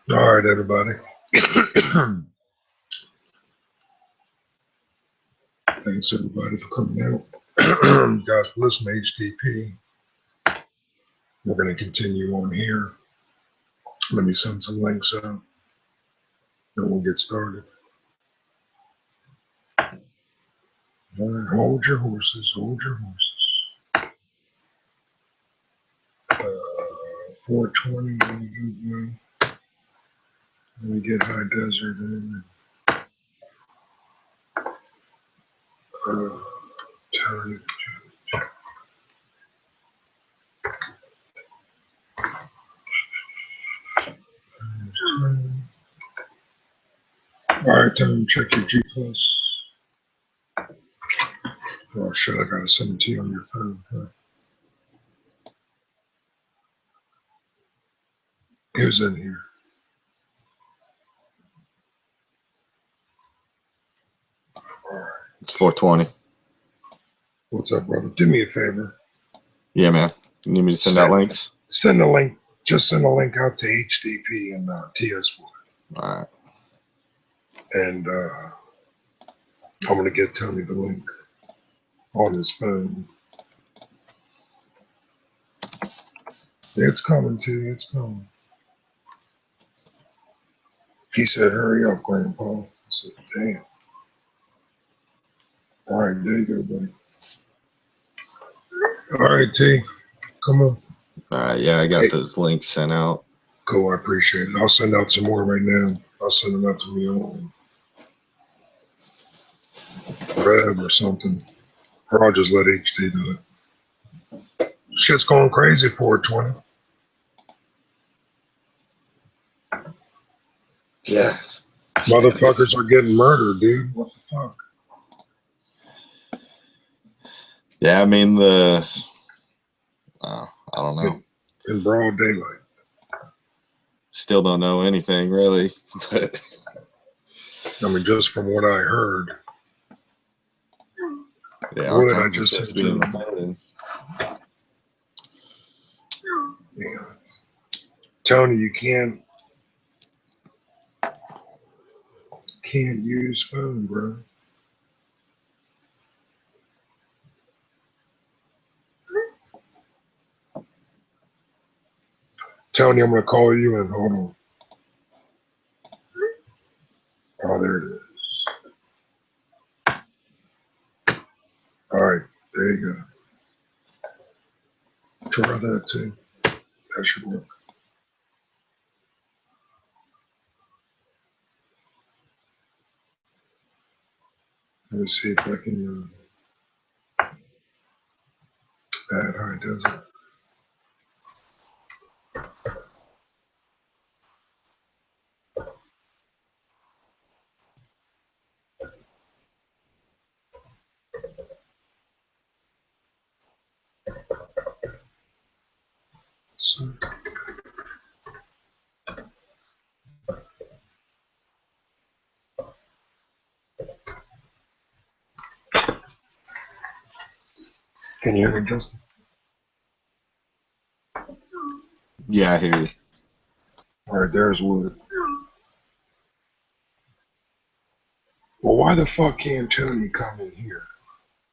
All right, everybody. Thanks, everybody, for coming out. Guys, for listening to HTP. We're going to continue on here. Let me send some links out, and we'll get started. All right, hold your horses, hold your horses. 420, let me get High Desert in. Turn. All right, time to check your G+. Oh shit, I gotta send it to you on your phone. Huh? Who's in here? All right. It's 420. What's up, brother? Do me a favor. Yeah, man. You need me to send out links? Send a link. Just send a link out to HDP and TS1. All right. And I'm going to get Tony the link on his phone. It's coming to you. It's coming. He said, hurry up, Grandpa. I said, damn. All right, there you go, buddy. All right, T. Come on. All right, yeah, I got those links sent out. Cool, I appreciate it. I'll send out some more right now. I'll send them out to me on Rev or something. Or I'll just let HT do it. Shit's going crazy, 420. Yeah. Motherfuckers are getting murdered, dude. What the fuck? Yeah, I mean, I don't know. In broad daylight. Still don't know anything, really. But I mean, just from what I heard. Yeah, Wood, I just said being yeah. Tony, you can't use phone, bro. Tony, I'm gonna call you and hold on. Oh, there it is. All right, there you go. Try that too. That should work. Let me see if I can add High Desert. So, can you hear me, Justin? Yeah, I hear you. All right, there's Wood. Well, why the fuck can't Tony come in here?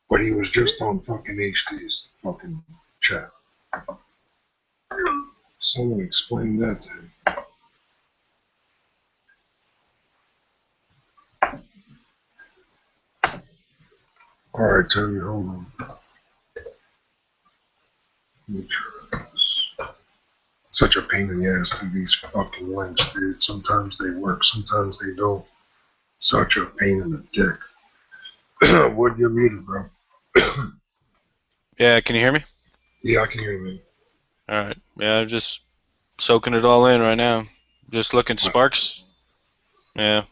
But he was just on fucking HD's fucking chat. Someone explain that to me. All right, Tony, hold on. Let me try this. Such a pain in the ass to these fucking links, dude. Sometimes they work, sometimes they don't. Such a pain in the dick. Wood, you're muted, bro. Yeah, can you hear me? Yeah, I can hear you, man. All right. Yeah, I'm just soaking it all in right now. Just looking Sparks. Yeah.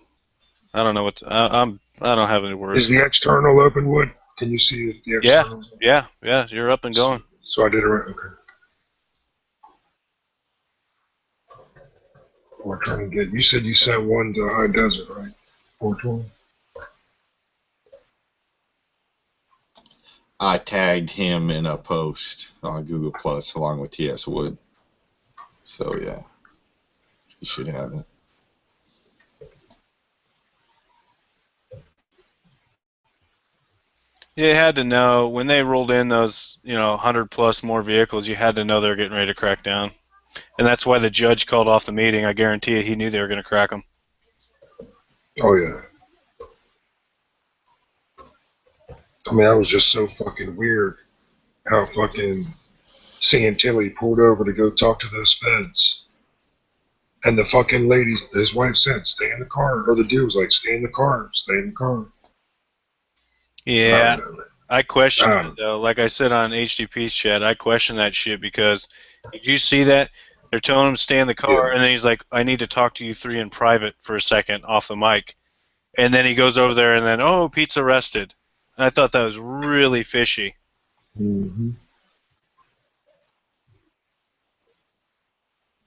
I don't know what I don't have any words. Is the external open, Wood? Can you see if the external? Yeah. You're up and going. So I did it right. Okay. We're trying to get. You said you sent one to High Desert, right? 420. I tagged him in a post on Google Plus along with TS Wood. So yeah, you should have it. You had to know when they rolled in those, 100 plus more vehicles. You had to know they were getting ready to crack down, and that's why the judge called off the meeting. I guarantee you, he knew they were going to crack them. Oh yeah. I mean, that was just so fucking weird. How fucking Santilli pulled over to go talk to those feds. And the fucking lady, his wife said, stay in the car. Or the dude was like, stay in the car, stay in the car. I Yeah, don't know. I questioned it Um, though. Like I said on HDP's chat, I questioned that shit because did you see that? They're telling him to stay in the yeah. car, and then he's like, "I need to talk to you three in private for a second off the mic." And then he goes over there, and then, oh, Pete's arrested. And I thought that was really fishy. Mm-hmm.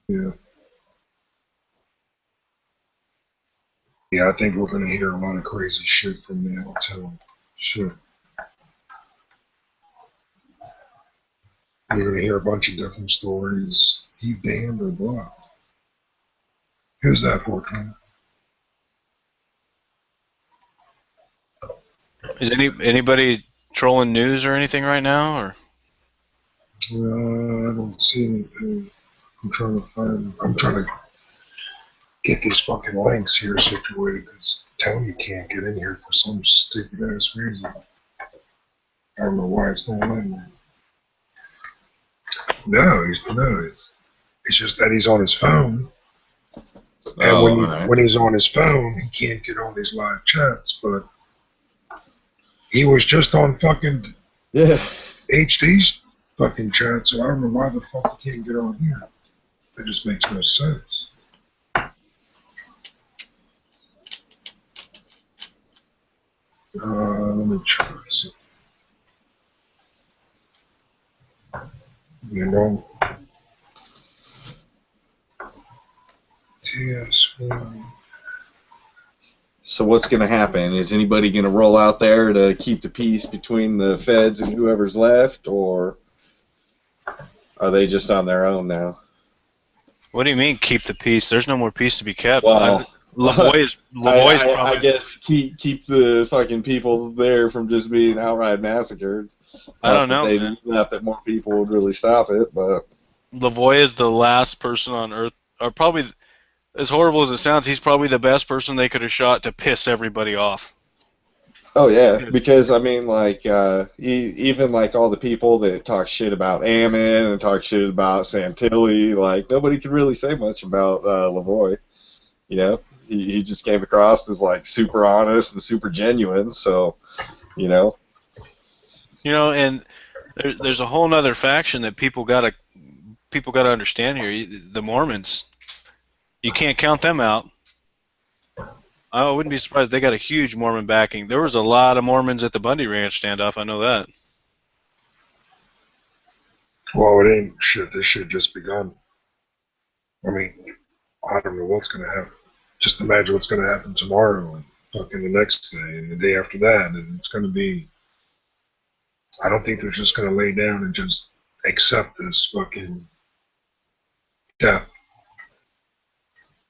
Yeah. Yeah, I think we're going to hear a lot of crazy shit from now too. Shit. We're going to hear a bunch of different stories. He banned or blocked. Who's that for, Trina? Is anybody trolling news or anything right now? Or I don't see anything. I'm trying to get these fucking links here situated because Tony can't get in here for some stupid ass reason. I don't know why it's not letting me. No, it's just that he's on his phone. And Oh, all right. when he's on his phone, he can't get on these live chats. But he was just on fucking Yeah. HD's fucking chat, so I don't know why the fuck he can't get on here. That just makes no sense. Let me try this. You know, TS1. So what's going to happen? Is anybody going to roll out there to keep the peace between the feds and whoever's left, or are they just on their own now? what do you mean keep the peace? There's no more peace to be kept. Well, Lavoie's I probably. guess keep the fucking people there from just being outright massacred. I don't know, man. Not that more people would really stop it, but Lavoie is the last person on Earth, or probably, as horrible as it sounds, he's probably the best person they could have shot to piss everybody off. oh yeah, because I mean, like even like all the people that talk shit about Ammon and talk shit about Santilli, like nobody could really say much about Lavoie. You know, he just came across as like super honest and super genuine. So, you know, And there's a whole other faction that people gotta understand here. The Mormons, you can't count them out. I wouldn't be surprised they got a huge Mormon backing. There was a lot of Mormons at the Bundy Ranch standoff. I know that. Well, it ain't shit. This shit just begun. I mean, I don't know what's going to happen. Just imagine what's going to happen tomorrow and fucking the next day and the day after that. And it's going to be, I don't think they're just going to lay down and just accept this fucking death.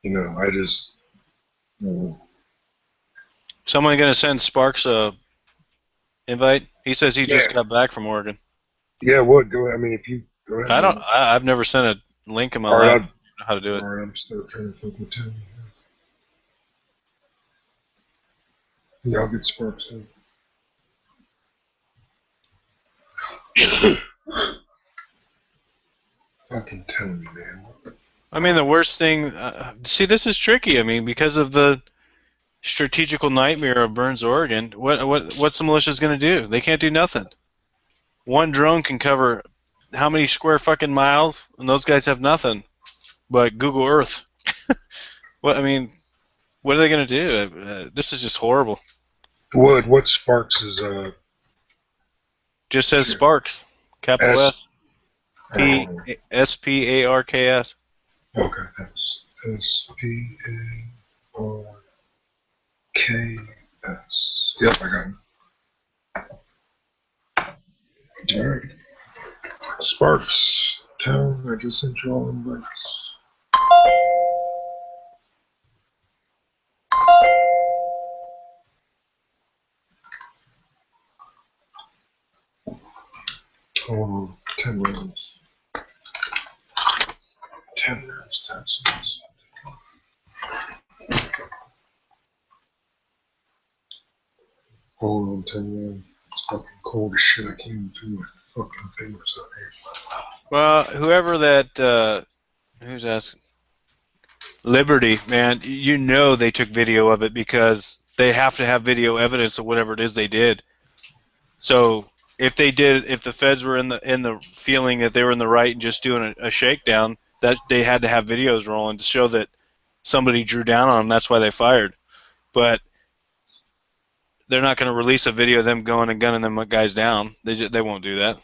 I just, Someone gonna send Sparks a invite? He says he just yeah, got back from Oregon. yeah, would go. I mean, if you go ahead, I don't. man. I've never sent a link in my All life. I right, don't know how to do it. all right, I'm still trying to fucking tell you. Yeah, I'll get Sparks in. Fucking tell me, man. I mean, the worst thing. See, this is tricky. I mean, because of the strategical nightmare of Burns, Oregon. What's the militia's gonna do? They can't do nothing. One drone can cover how many square fucking miles, and those guys have nothing but Google Earth. What I mean, what are they gonna do? This is just horrible. What Sparks is Just says Sparks, capital S. S P S P A R K S. Okay, thanks. SPARKS. Yep, I got it. All right. Sparks. Town. I just sent you all invites. Hold on. 10 rounds. 10 rounds, 10 seconds. Hold on, 10 rounds. It's fucking cold as shit. I can't even feel my fucking fingers out here. Well, whoever that, who's asking? Liberty, man, you know they took video of it because they have to have video evidence of whatever it is they did. So if the feds were in the feeling that they were in the right and just doing a shakedown, that they had to have videos rolling to show that somebody drew down on them. That's why they fired. But they're not going to release a video of them going and gunning them guys down. They won't do that.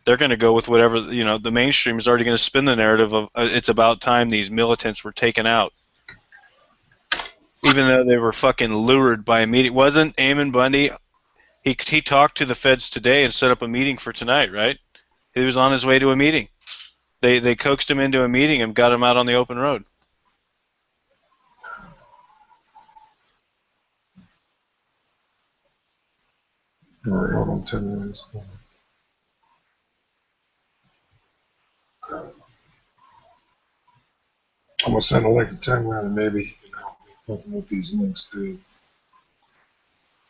They're going to go with whatever, the mainstream is already going to spin the narrative of it's about time these militants were taken out. Even though they were fucking lured by a meeting. Wasn't Eamon Bundy, he talked to the feds today and set up a meeting for tonight, right? He was on his way to a meeting. They coaxed him into a meeting and got him out on the open road. All right, hold on 10 minutes. I'm gonna send a link to 10 round and maybe, fucking with these links, dude.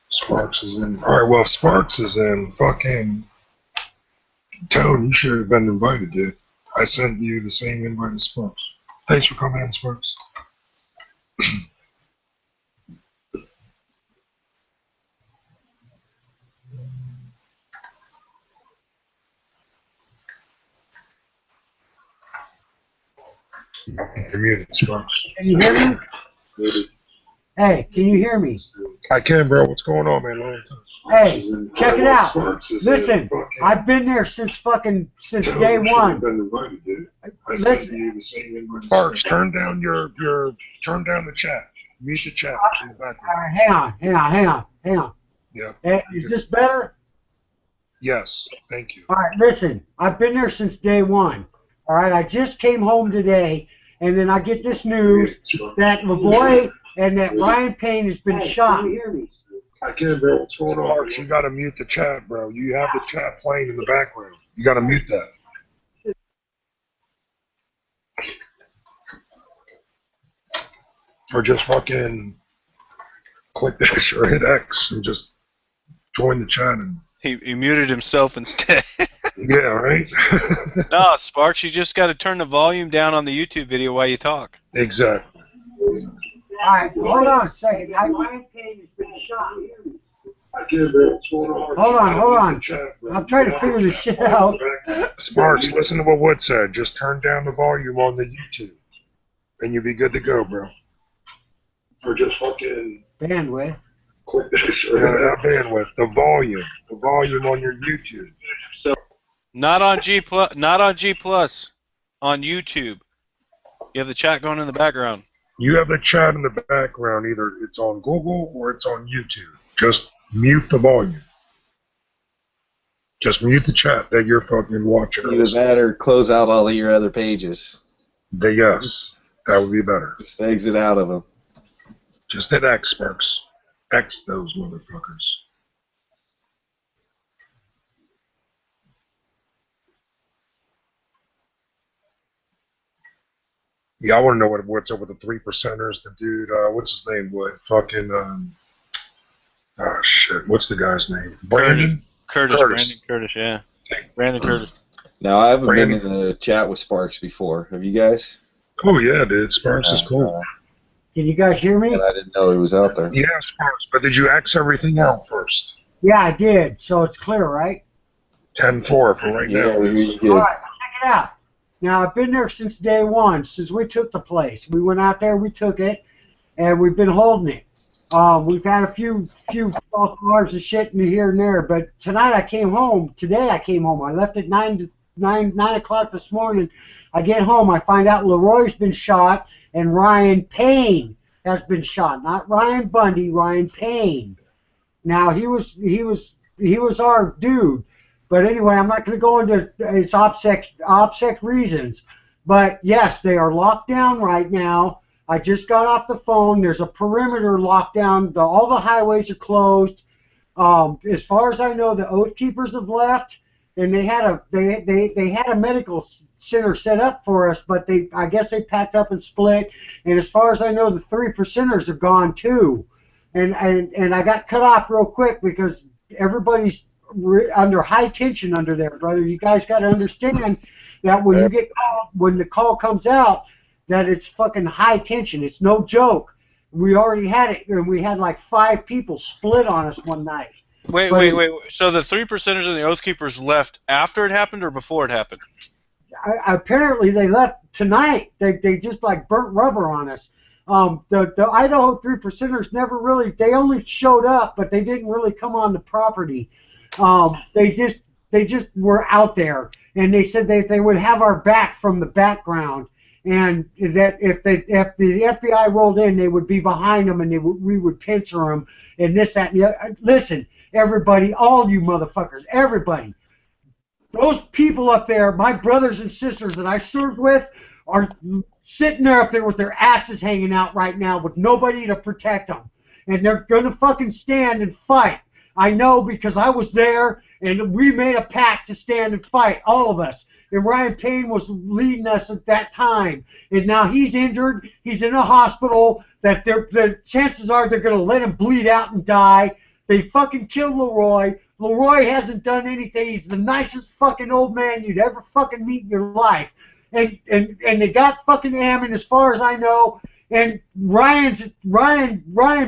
Sparks is in. Alright, well, if Sparks is in, fucking Tone, you should have been invited, dude. I sent you the same invite as Sparks. Thanks for coming in, Sparks. You're muted, Sparks. Can you hear me? Hey, can you hear me? I can, bro. What's going on, man? Long time. Hey, check it out. Listen, I've been there since day one. Listen, Sparks, turn down the chat. Mute the chat in the background. hang on. Yeah. Is this better? Yes. Thank you. All right, listen, I've been there since day one. All right, I just came home today, and then I get this news that LaVoy and that Ryan Payne has been shot. I can't, bro. What's going on? Sparks, you gotta mute the chat, bro. You have the chat playing in the background. You gotta mute that. Or just fucking click dash or hit X and just join the chat. And He muted himself instead. yeah, right? No, Sparks, you just got to turn the volume down on the YouTube video while you talk. Exactly. All right, hold on a second. Ryan Payne has been shot. Hold on. I'm trying to figure this shit out. Sparks, listen to what Wood said. Just turn down the volume on the YouTube, and you'll be good to go, bro. Or just fucking Bandwidth. click this. Not bandwidth. The volume on your YouTube. Not on G Plus, on YouTube. You have the chat going in the background. You have the chat in the background. Either it's on Google or it's on YouTube. Just mute the volume. Just mute the chat that you're fucking watching. Either that or close out all of your other pages. Yes, that would be better. Just exit out of them. Just hit X, Sparks. X those motherfuckers. Yeah, I want to know what's up with the 3%ers. The dude, what's his name? What fucking? Oh shit! What's the guy's name? Brandon. Curtis. Brandon Curtis. Yeah. Brandon Curtis. Now, I haven't been in the chat with Sparks before. Have you guys? Oh yeah, dude. Sparks is cool. Can you guys hear me? And I didn't know he was out there. Yeah, Sparks. But did you X everything out first? Yeah, I did. So it's clear, right? 10-4 for right now. Yeah, we really good. All right, check it out. Now, I've been there since day one, since we took the place. We went out there, we took it, and we've been holding it. We've had a few false alarms and shit in here and there, but tonight I came home. Today I came home. I left at 9 o'clock this morning. I get home, I find out Leroy's been shot, and Ryan Payne has been shot. Not Ryan Bundy, Ryan Payne. Now, he was our dude. But anyway, I'm not going to go into its OPSEC reasons. But yes, they are locked down right now. I just got off the phone. There's a perimeter lockdown. All the highways are closed. As far as I know, the Oath Keepers have left, and they had a medical center set up for us, but I guess they packed up and split. And as far as I know, the 3%ers have gone too. And I got cut off real quick because everybody's under high tension under there, brother. You guys got to understand that when you get called, when the call comes out, that it's fucking high tension. It's no joke. We already had it, and we had like 5 people split on us one night. Wait. So the 3%ers and the Oath Keepers left after it happened or before it happened? Apparently they left tonight. They just like burnt rubber on us. The Idaho 3%ers never really. They only showed up, but they didn't really come on the property. They just were out there, and they said they would have our back from the background, and that if the FBI rolled in, they would be behind them, and we would pincer them, and this, that, and the other. Listen, everybody, all you motherfuckers, everybody, those people up there, my brothers and sisters that I served with, are sitting there up there with their asses hanging out right now with nobody to protect them, and they're gonna fucking stand and fight. I know because I was there, and we made a pact to stand and fight, all of us. And Ryan Payne was leading us at that time. And now he's injured. He's in a hospital. The chances are they're going to let him bleed out and die. They fucking killed Leroy. Leroy hasn't done anything. He's the nicest fucking old man you'd ever fucking meet in your life. And they got fucking Ammon, as far as I know. And Ryan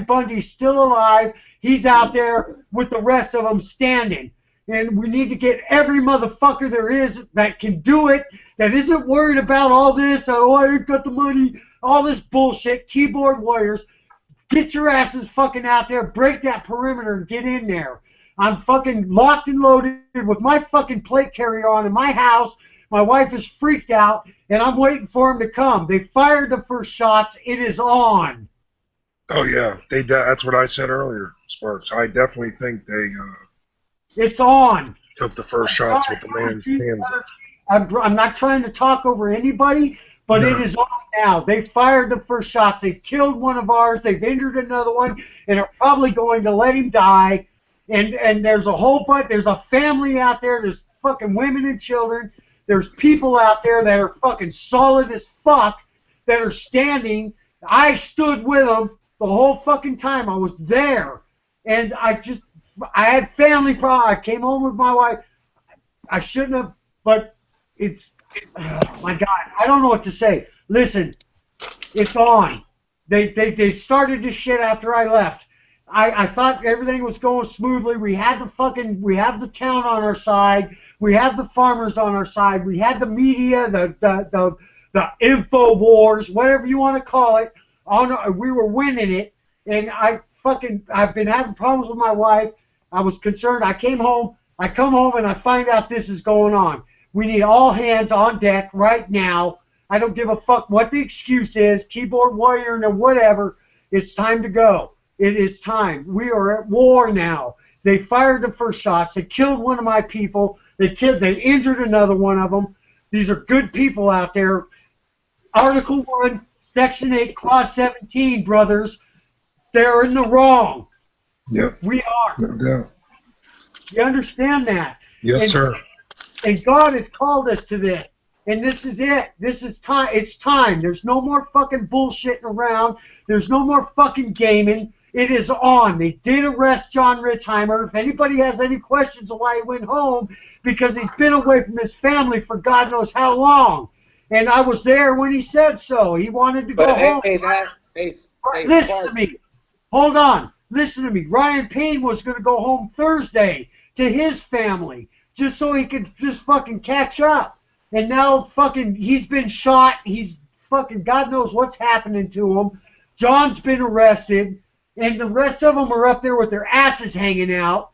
Bundy's still alive. He's out there with the rest of them standing. And we need to get every motherfucker there is that can do it, that isn't worried about all this, oh, I ain't got the money, all this bullshit, keyboard warriors. Get your asses fucking out there, break that perimeter and get in there. I'm fucking locked and loaded with my fucking plate carrier on in my house. My wife is freaked out, and I'm waiting for him to come. They fired the first shots. It is on. Oh, yeah. That's what I said earlier, Sparks. I definitely think they it's on. took the first shots with the man's hands up. I'm not trying to talk over anybody, but No. it is on now. They fired the first shots. They've killed one of ours. They've injured another one, and are probably going to let him die. And there's a whole bunch. There's a family out there. There's fucking women and children. There's people out there that are fucking solid as fuck that are standing. I stood with them the whole fucking time. I was there, and I had family problems. I came home with my wife. I shouldn't have, but it's my God, I don't know what to say. Listen, it's on. They started this shit after I left. I thought everything was going smoothly. We have the town on our side. We have the farmers on our side. We had the media, the info wars, whatever you want to call it. We were winning it, and I've been having problems with my wife. I was concerned. I come home and I find out this is going on. We need all hands on deck right now. I don't give a fuck what the excuse is, keyboard warrior and whatever. It's time to go. It is time. We are at war now. They fired the first shots. They killed one of my people. They injured another one of them. These are good people out there. Article 1, Section 8, Clause 17, brothers. They're in the wrong. Yep. We are. No doubt. You understand that? Yes, sir. And God has called us to this. And this is it. This is time. It's time. There's no more fucking bullshitting around. There's no more fucking gaming. It is on. They did arrest John Ritzheimer. If anybody has any questions of why he went home, because he's been away from his family for God knows how long. And I was there when he said so. He wanted to go home. Listen to me. Hold on. Listen to me. Ryan Payne was going to go home Thursday to his family just so he could just fucking catch up. And now fucking he's been shot. He's fucking God knows what's happening to him. John's been arrested. And the rest of them are up there with their asses hanging out,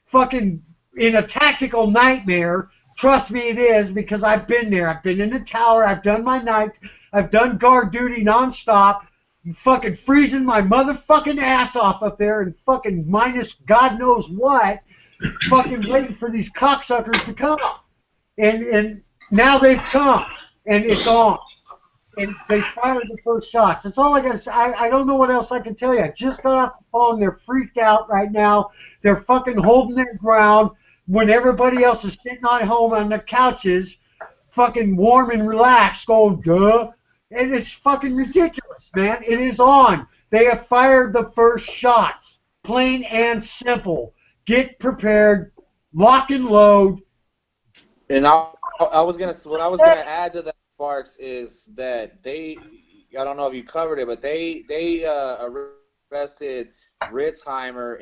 fucking in a tactical nightmare. Trust me, it is, because I've been there. I've been in the tower. I've done my night. I've done guard duty nonstop. Fucking freezing my motherfucking ass off up there and fucking minus God knows what. Fucking waiting for these cocksuckers to come. And now they've come. And it's on. And they fired the first shots. That's all I got to say. I don't know what else I can tell you. I just got off the phone. They're freaked out right now. They're fucking holding their ground. when everybody else is sitting at home on their couches, fucking warm and relaxed, going, duh. And it's fucking ridiculous, man. It is on. They have fired the first shots. Plain and simple. Get prepared. Lock and load. And I was gonna what I was gonna add to that, Sparks, is that I don't know if you covered it, but they arrested Ritzheimer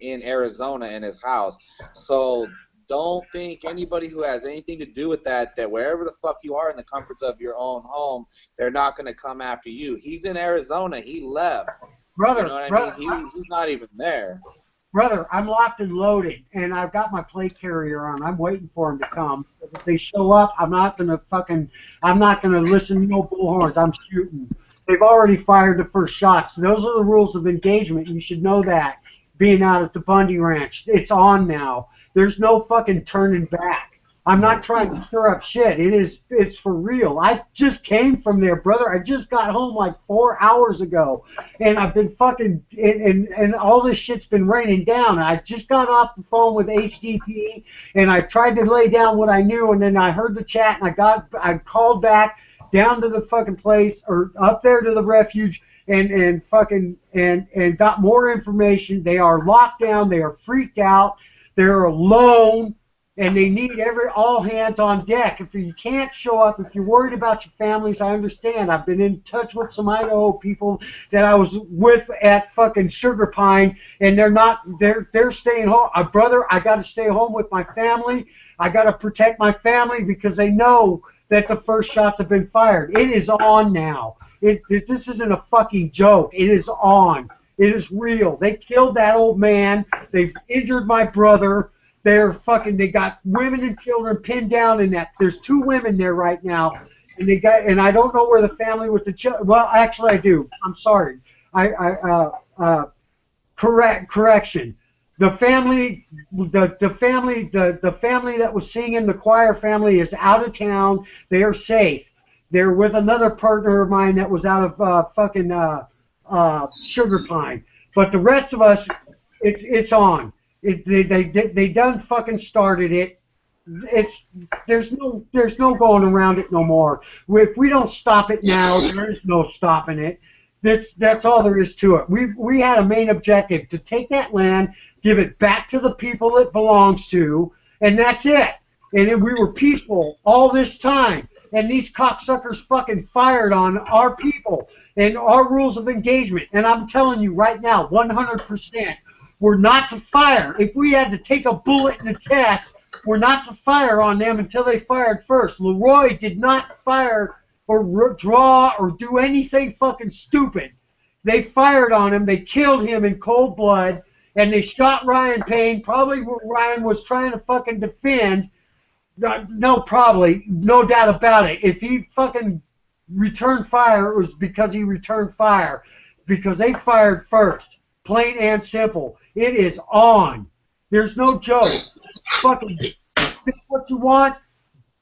in Arizona in his house. So don't think anybody who has anything to do with that wherever the fuck you are in the comforts of your own home, they're not gonna come after you. He's in Arizona. He left. Brother, you know what I mean? He's not even there. Brother, I'm locked and loaded, and I've got my plate carrier on. I'm waiting for them to come. If they show up, I'm not gonna listen to no bullhorns. I'm shooting. They've already fired the first shots. Those are the rules of engagement. You should know that. Being out at the Bundy Ranch, it's on now. There's no fucking turning back. I'm not trying to stir up shit. It's for real. I just came from there, brother. I just got home like 4 hours ago, and I've been fucking and all this shit's been raining down. I just got off the phone with HDP, and I tried to lay down what I knew, and then I heard the chat, and I called back down to the fucking place or up there to the refuge. And got more information. They are locked down. They are freaked out. They're alone, and they need all hands on deck. If you can't show up, if you're worried about your families, I understand. I've been in touch with some Idaho people that I was with at fucking Sugar Pine, and they're staying home. Brother, I got to stay home with my family. I got to protect my family because they know that the first shots have been fired. It is on now. This isn't a fucking joke. It is on. It is real. They killed that old man. They've injured my brother. They got women and children pinned down in that. There's 2 women there right now, and I don't know where the family with the children. Well, actually, I do. I'm sorry. Correction. The family that was singing, the choir family, is out of town. They are safe. They're with another partner of mine that was out of Sugar Pine. But the rest of us, it's on. They done fucking started it. There's no going around it no more. If we don't stop it now, there is no stopping it. That's all there is to it. We had a main objective to take that land, give it back to the people it belongs to, and that's it. And we were peaceful all this time. And these cocksuckers fucking fired on our people and our rules of engagement. And I'm telling you right now, 100%, we're not to fire. If we had to take a bullet in the chest, we're not to fire on them until they fired first. Leroy did not fire or draw or do anything fucking stupid. They fired on him. They killed him in cold blood. And they shot Ryan Payne, probably what Ryan was trying to fucking defend. No, probably. No doubt about it. If he fucking returned fire, it was because he returned fire. Because they fired first. Plain and simple. It is on. There's no joke. Fucking think what you want.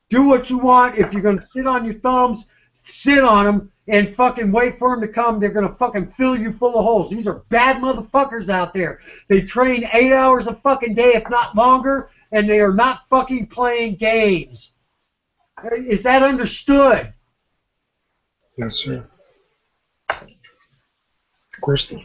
Do what you want. If you're going to sit on your thumbs, sit on them and fucking wait for them to come. They're going to fucking fill you full of holes. These are bad motherfuckers out there. They train 8 hours a fucking day, if not longer. And they are not fucking playing games. Is that understood? Yes, sir. Crystal.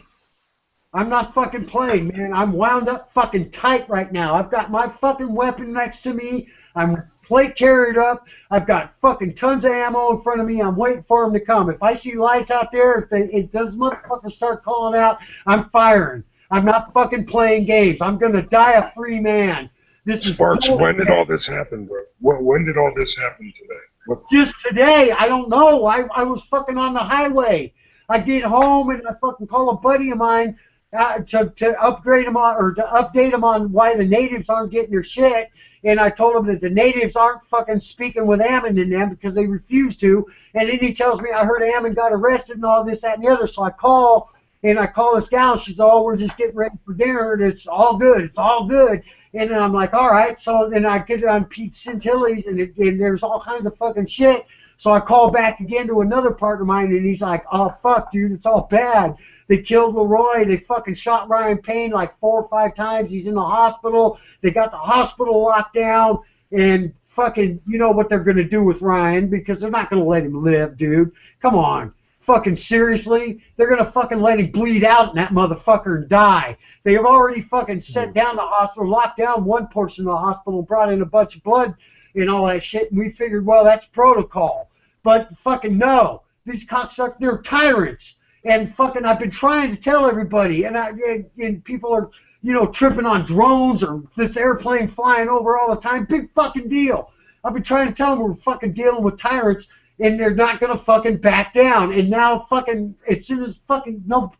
I'm not fucking playing, man. I'm wound up fucking tight right now. I've got my fucking weapon next to me. I'm plate carried up. I've got fucking tons of ammo in front of me. I'm waiting for them to come. If I see lights out there, if those motherfuckers start calling out, I'm firing. I'm not fucking playing games. I'm going to die a free man. This Sparks, when did all this happen, bro? When did all this happen today? Just today. I don't know. I was fucking on the highway. I get home and I fucking call a buddy of mine to upgrade him on or to update him on why the natives aren't getting their shit. And I told him that the natives aren't fucking speaking with Ammon in them because they refuse to. And then he tells me I heard Ammon got arrested and all this, that, and the other. So I call this gal. She's oh, we're just getting ready for dinner. And it's all good. It's all good. And then I'm like, all right. So then I get it on Pete Santilli's, and there's all kinds of fucking shit. So I call back again to another partner of mine, and he's like, oh, fuck, dude, it's all bad. They killed Leroy. They fucking shot Ryan Payne like 4 or 5 times. He's in the hospital. They got the hospital locked down, and fucking, you know what they're going to do with Ryan, because they're not going to let him live, dude. Come on. Fucking seriously? They're going to fucking let him bleed out in that motherfucker and die. They have already fucking set down the hospital, locked down one portion of the hospital, brought in a bunch of blood and all that shit, and we figured, well, that's protocol. But fucking no. These cocksuckers, they're tyrants. And fucking, I've been trying to tell everybody, and people are, you know, tripping on drones or this airplane flying over all the time. Big fucking deal. I've been trying to tell them we're fucking dealing with tyrants, and they're not gonna fucking back down. And now fucking, as soon as fucking, no,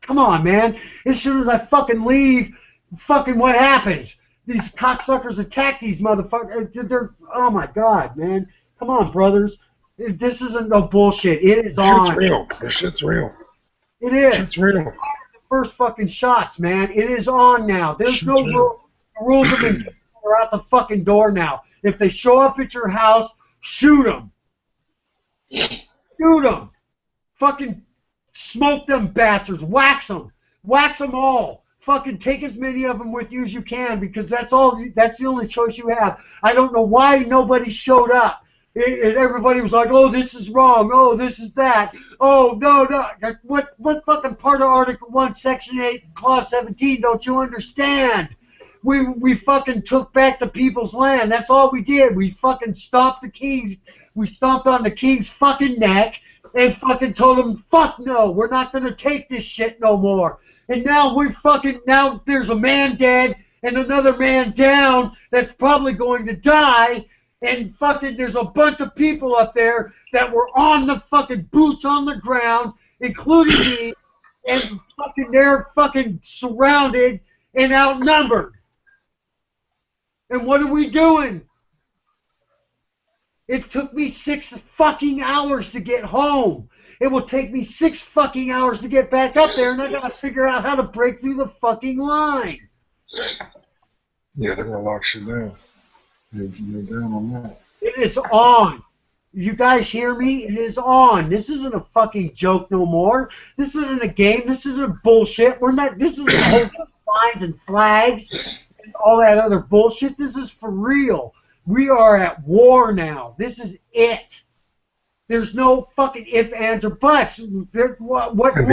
come on, man. As soon as I fucking leave, fucking what happens? These cocksuckers attack these motherfuckers. They're, oh my God, man. Come on, brothers. This isn't no bullshit. It is on. Shit's real. This shit's real. It is. Shit's real. The first fucking shots, man. It is on now. There's Shit's no real. rules. The rules have been are out the fucking door now. If they show up at your house, shoot them. Shoot them. Fucking smoke them bastards. Wax them. Wax them all. Fucking take as many of them with you as you can, because that's all. That's the only choice you have. I don't know why nobody showed up. Everybody was like, oh, this is wrong. Oh, this is that. Oh, no. What fucking part of Article 1, Section 8, Clause 17 don't you understand? We fucking took back the people's land. That's all we did. We fucking stomped the kings. We stomped on the king's fucking neck and fucking told them, fuck no, we're not going to take this shit no more. And now now there's a man dead and another man down that's probably going to die. And fucking there's a bunch of people up there that were on the fucking boots on the ground, including me, and fucking they're fucking surrounded and outnumbered. And what are we doing? It took me 6 fucking hours to get home. It will take me 6 fucking hours to get back up there, and I gotta figure out how to break through the fucking line. Yeah, they're gonna lock shit down. You're down on that. It is on. You guys hear me? It is on. This isn't a fucking joke no more. This isn't a game. This isn't bullshit. We're not. This isn't holding signs and flags and all that other bullshit. This is for real. We are at war now. This is it. There's no fucking ifs, ands, or buts. What And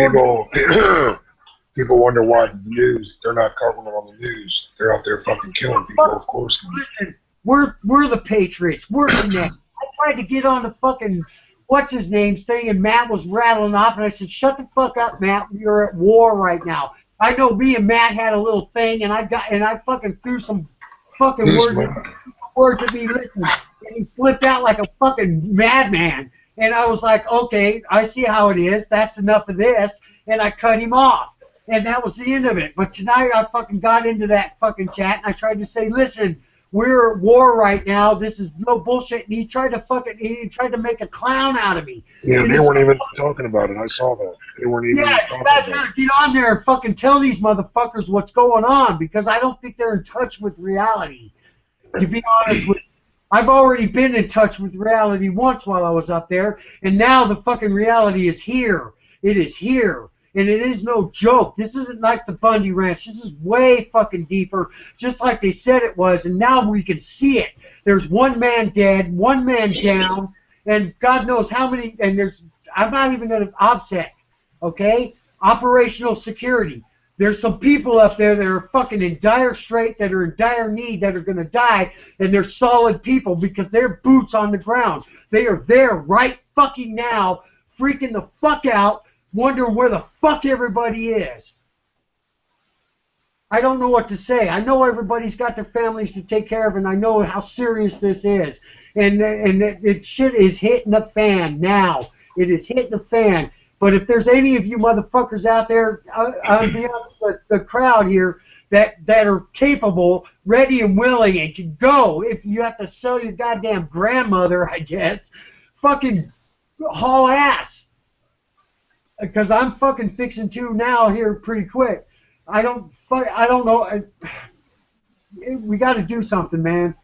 people wonder why the news, they're not covering it on the news. They're out there fucking killing people, of course. Listen, we're the Patriots. We're connected. I tried to get on the fucking what's his name's thing, and Matt was rattling off, and I said, "Shut the fuck up, Matt. You're at war right now." I know me and Matt had a little thing, and I fucking threw some fucking words at me. Listen, and he flipped out like a fucking madman, and I was like, "Okay, I see how it is. That's enough of this," and I cut him off, and that was the end of it. But tonight I fucking got into that fucking chat, and I tried to say, "Listen, we're at war right now. This is no bullshit." And he tried to make a clown out of me. Yeah, And they weren't even talking about it. I saw that. They weren't even yeah, talking you guys about gotta get on there and fucking tell these motherfuckers what's going on, because I don't think they're in touch with reality. To be honest with you, I've already been in touch with reality once while I was up there, and now the fucking reality is here. It is here. And it is no joke. This isn't like the Bundy Ranch. This is way fucking deeper, just like they said it was, and now we can see it. There's one man dead, one man down, and God knows how many, and I'm not even going to OPSEC, okay? Operational security. There's some people up there that are fucking in dire strait, that are in dire need, that are going to die, and they're solid people because they're boots on the ground. They are there right fucking now, freaking the fuck out, wondering where the fuck everybody is. I don't know what to say. I know everybody's got their families to take care of, and I know how serious this is. And shit is hitting the fan now. It is hitting the fan. But if there's any of you motherfuckers out there, the crowd here, that are capable, ready and willing, and can go, if you have to sell your goddamn grandmother, I guess, fucking haul ass. Because I'm fucking fixing to now here pretty quick. I don't know. We got to do something, man.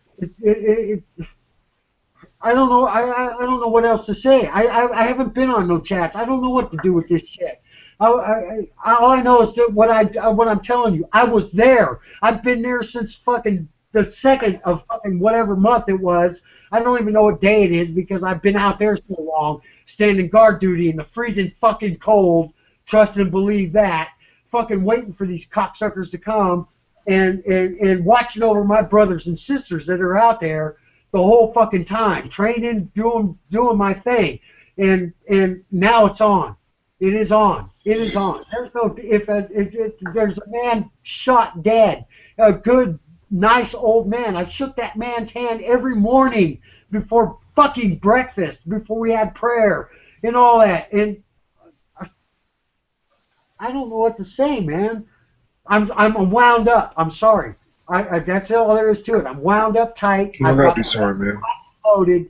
I don't know. I don't know what else to say. I haven't been on no chats. I don't know what to do with this shit. All I know is that what I'm telling you. I was there. I've been there since fucking the 2nd of fucking whatever month it was. I don't even know what day it is because I've been out there so long, standing guard duty in the freezing fucking cold. Trust and believe that. Fucking waiting for these cocksuckers to come and watching over my brothers and sisters that are out there the whole fucking time, training, doing my thing, and now it's on. It is on. It is on. There's no if there's a man shot dead, a good, nice old man. I shook that man's hand every morning before fucking breakfast, before we had prayer and all that, and I don't know what to say, man. I'm wound up. I'm sorry. That's all there is to it. I'm wound up tight. You don't gotta be sorry, man. Loaded.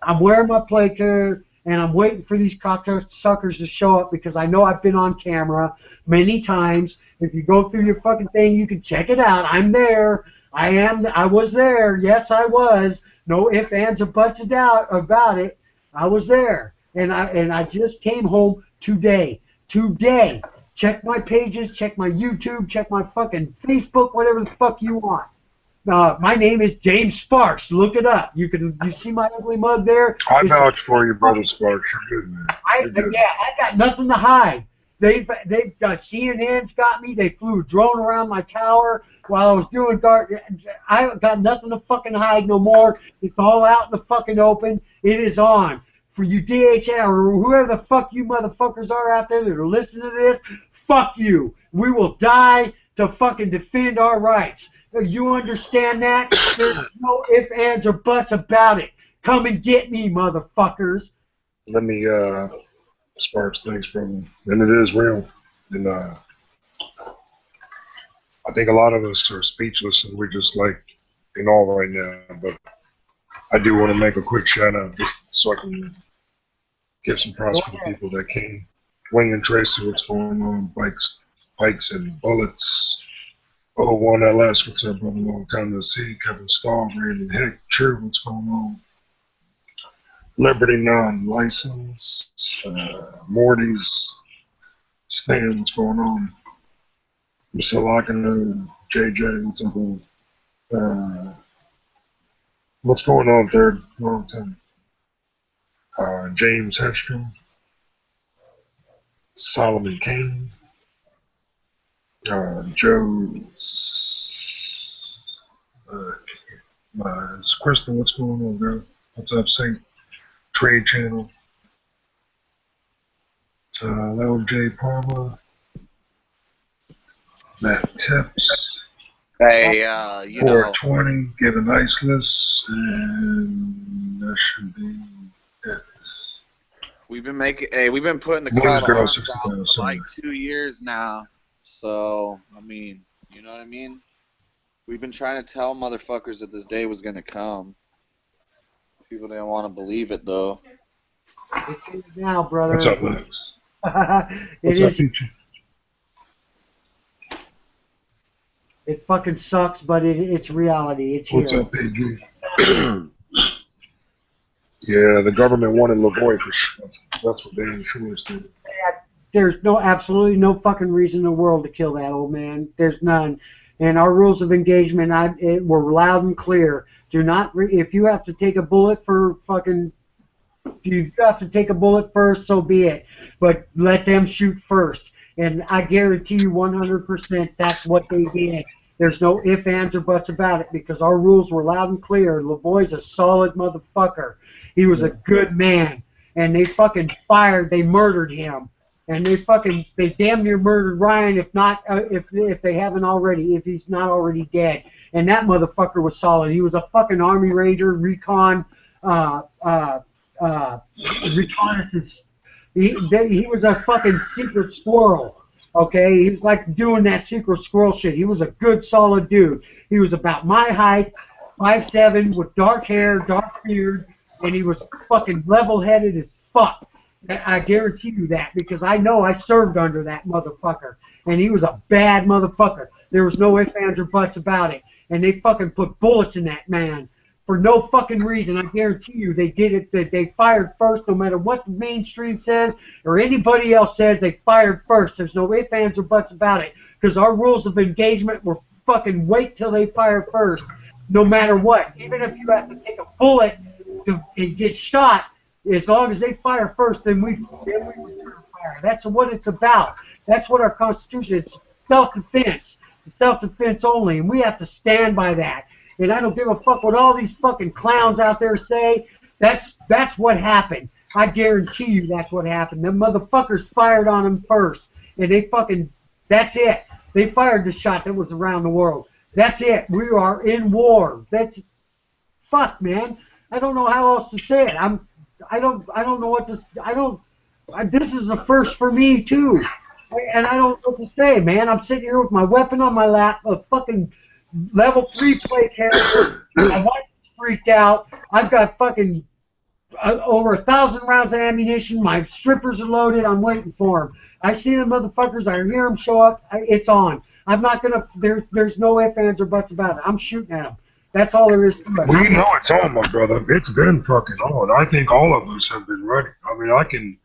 I'm wearing my plate carrier, and I'm waiting for these cocksuckers to show up because I know I've been on camera many times. If you go through your fucking thing, you can check it out. I'm there. I was there. Yes, I was. No ifs, ands, or buts of doubt about it. I was there, and I just came home today. Today. Check my pages, check my YouTube, check my fucking Facebook, whatever the fuck you want. My name is James Sparks. Look it up. You see my ugly mug there? I vouch for you, brother Sparks. You're good, man. Yeah, I got nothing to hide. They've CNN's got me. They flew a drone around my tower while I was doing guard. I got nothing to fucking hide no more. It's all out in the fucking open. It is on. For you DHL or whoever the fuck you motherfuckers are out there that are listening to this, fuck you. We will die to fucking defend our rights. You understand that? There's no ifs, ands, or buts about it. Come and get me, motherfuckers. Let me, Sparks, thanks, brother. And it is real. And I think a lot of us are speechless and we're just like in awe right now. But I do want to make a quick shout out just so I can give some props for the people that came. Wing and Tracy, what's going on? Bikes and Bullets. 01LS, what's up, brother? Long time no see. Kevin Stahl, Brandon Heck, True, what's going on? Liberty Non-License, Morty's, Stan, what's going on? Mr. Lockino, JJ, what's up, brother? What's going on, Third? Long time. James Hedstrom, Solomon Kane, Joe's, Kristen, what's going on, girl? What's up, Saint? Trade Channel, LJ Palmer, Matt Tips, Hey, 420, give a nice list, and that should be it. we've been putting the Boys, call to girls, arms 60 out pounds, for like somewhere. 2 years now. So, I mean, you know what I mean? We've been trying to tell motherfuckers that this day was gonna come. People didn't want to believe it though. It's here now, brother. What's up, Max? It What's up, is. Peachy? It fucking sucks, but it's reality. It's here. What's up, AG? Yeah, the government wanted Lavoie for sure. That's what Dan Schwartz did. There's absolutely no fucking reason in the world to kill that old man. There's none. And our rules of engagement were loud and clear. Do not, if you have to take a bullet for fucking, if you have to take a bullet first, so be it. But let them shoot first. And I guarantee you 100% that's what they did. There's no ifs, ands, or buts about it because our rules were loud and clear. Lavoie's a solid motherfucker. He was a good man. And they fucking they murdered him. And they damn near murdered Ryan if they haven't already, if he's not already dead. And that motherfucker was solid. He was a fucking Army Ranger, reconnaissance. He was a fucking secret squirrel. Okay, he was like doing that secret squirrel shit. He was a good, solid dude. He was about my height, 5'7", with dark hair, dark beard, and he was fucking level-headed as fuck. I guarantee you that because I know I served under that motherfucker, and he was a bad motherfucker. There was no ifs, ands, or buts about it, and they fucking put bullets in that man for no fucking reason. I guarantee you they did it. They fired first, no matter what the mainstream says or anybody else says. They fired first. There's no ifs, ands, or buts about it. Because our rules of engagement were fucking wait till they fire first, no matter what. Even if you have to take a bullet and get shot, as long as they fire first, then we return fire. That's what it's about. That's what our Constitution is. Self-defense. Self-defense only, and we have to stand by that. And I don't give a fuck what all these fucking clowns out there say. That's what happened. I guarantee you that's what happened. Them motherfuckers fired on him first, and they fucking, that's it. They fired the shot that was around the world. That's it. We are in war. That's, fuck, man. I don't know how else to say it. I don't know what to, this is a first for me, too. And I don't know what to say, man. I'm sitting here with my weapon on my lap, a fucking level 3 plate carrier. My wife is freaked out. I've got fucking over 1,000 rounds of ammunition. My strippers are loaded. I'm waiting for them. I see the motherfuckers. I hear them show up. It's on. I'm not gonna. There's no ifs, ands, or buts about it. I'm shooting at them. That's all there is to it. We know it's on, my brother. It's been fucking on. I think all of us have been ready. I mean,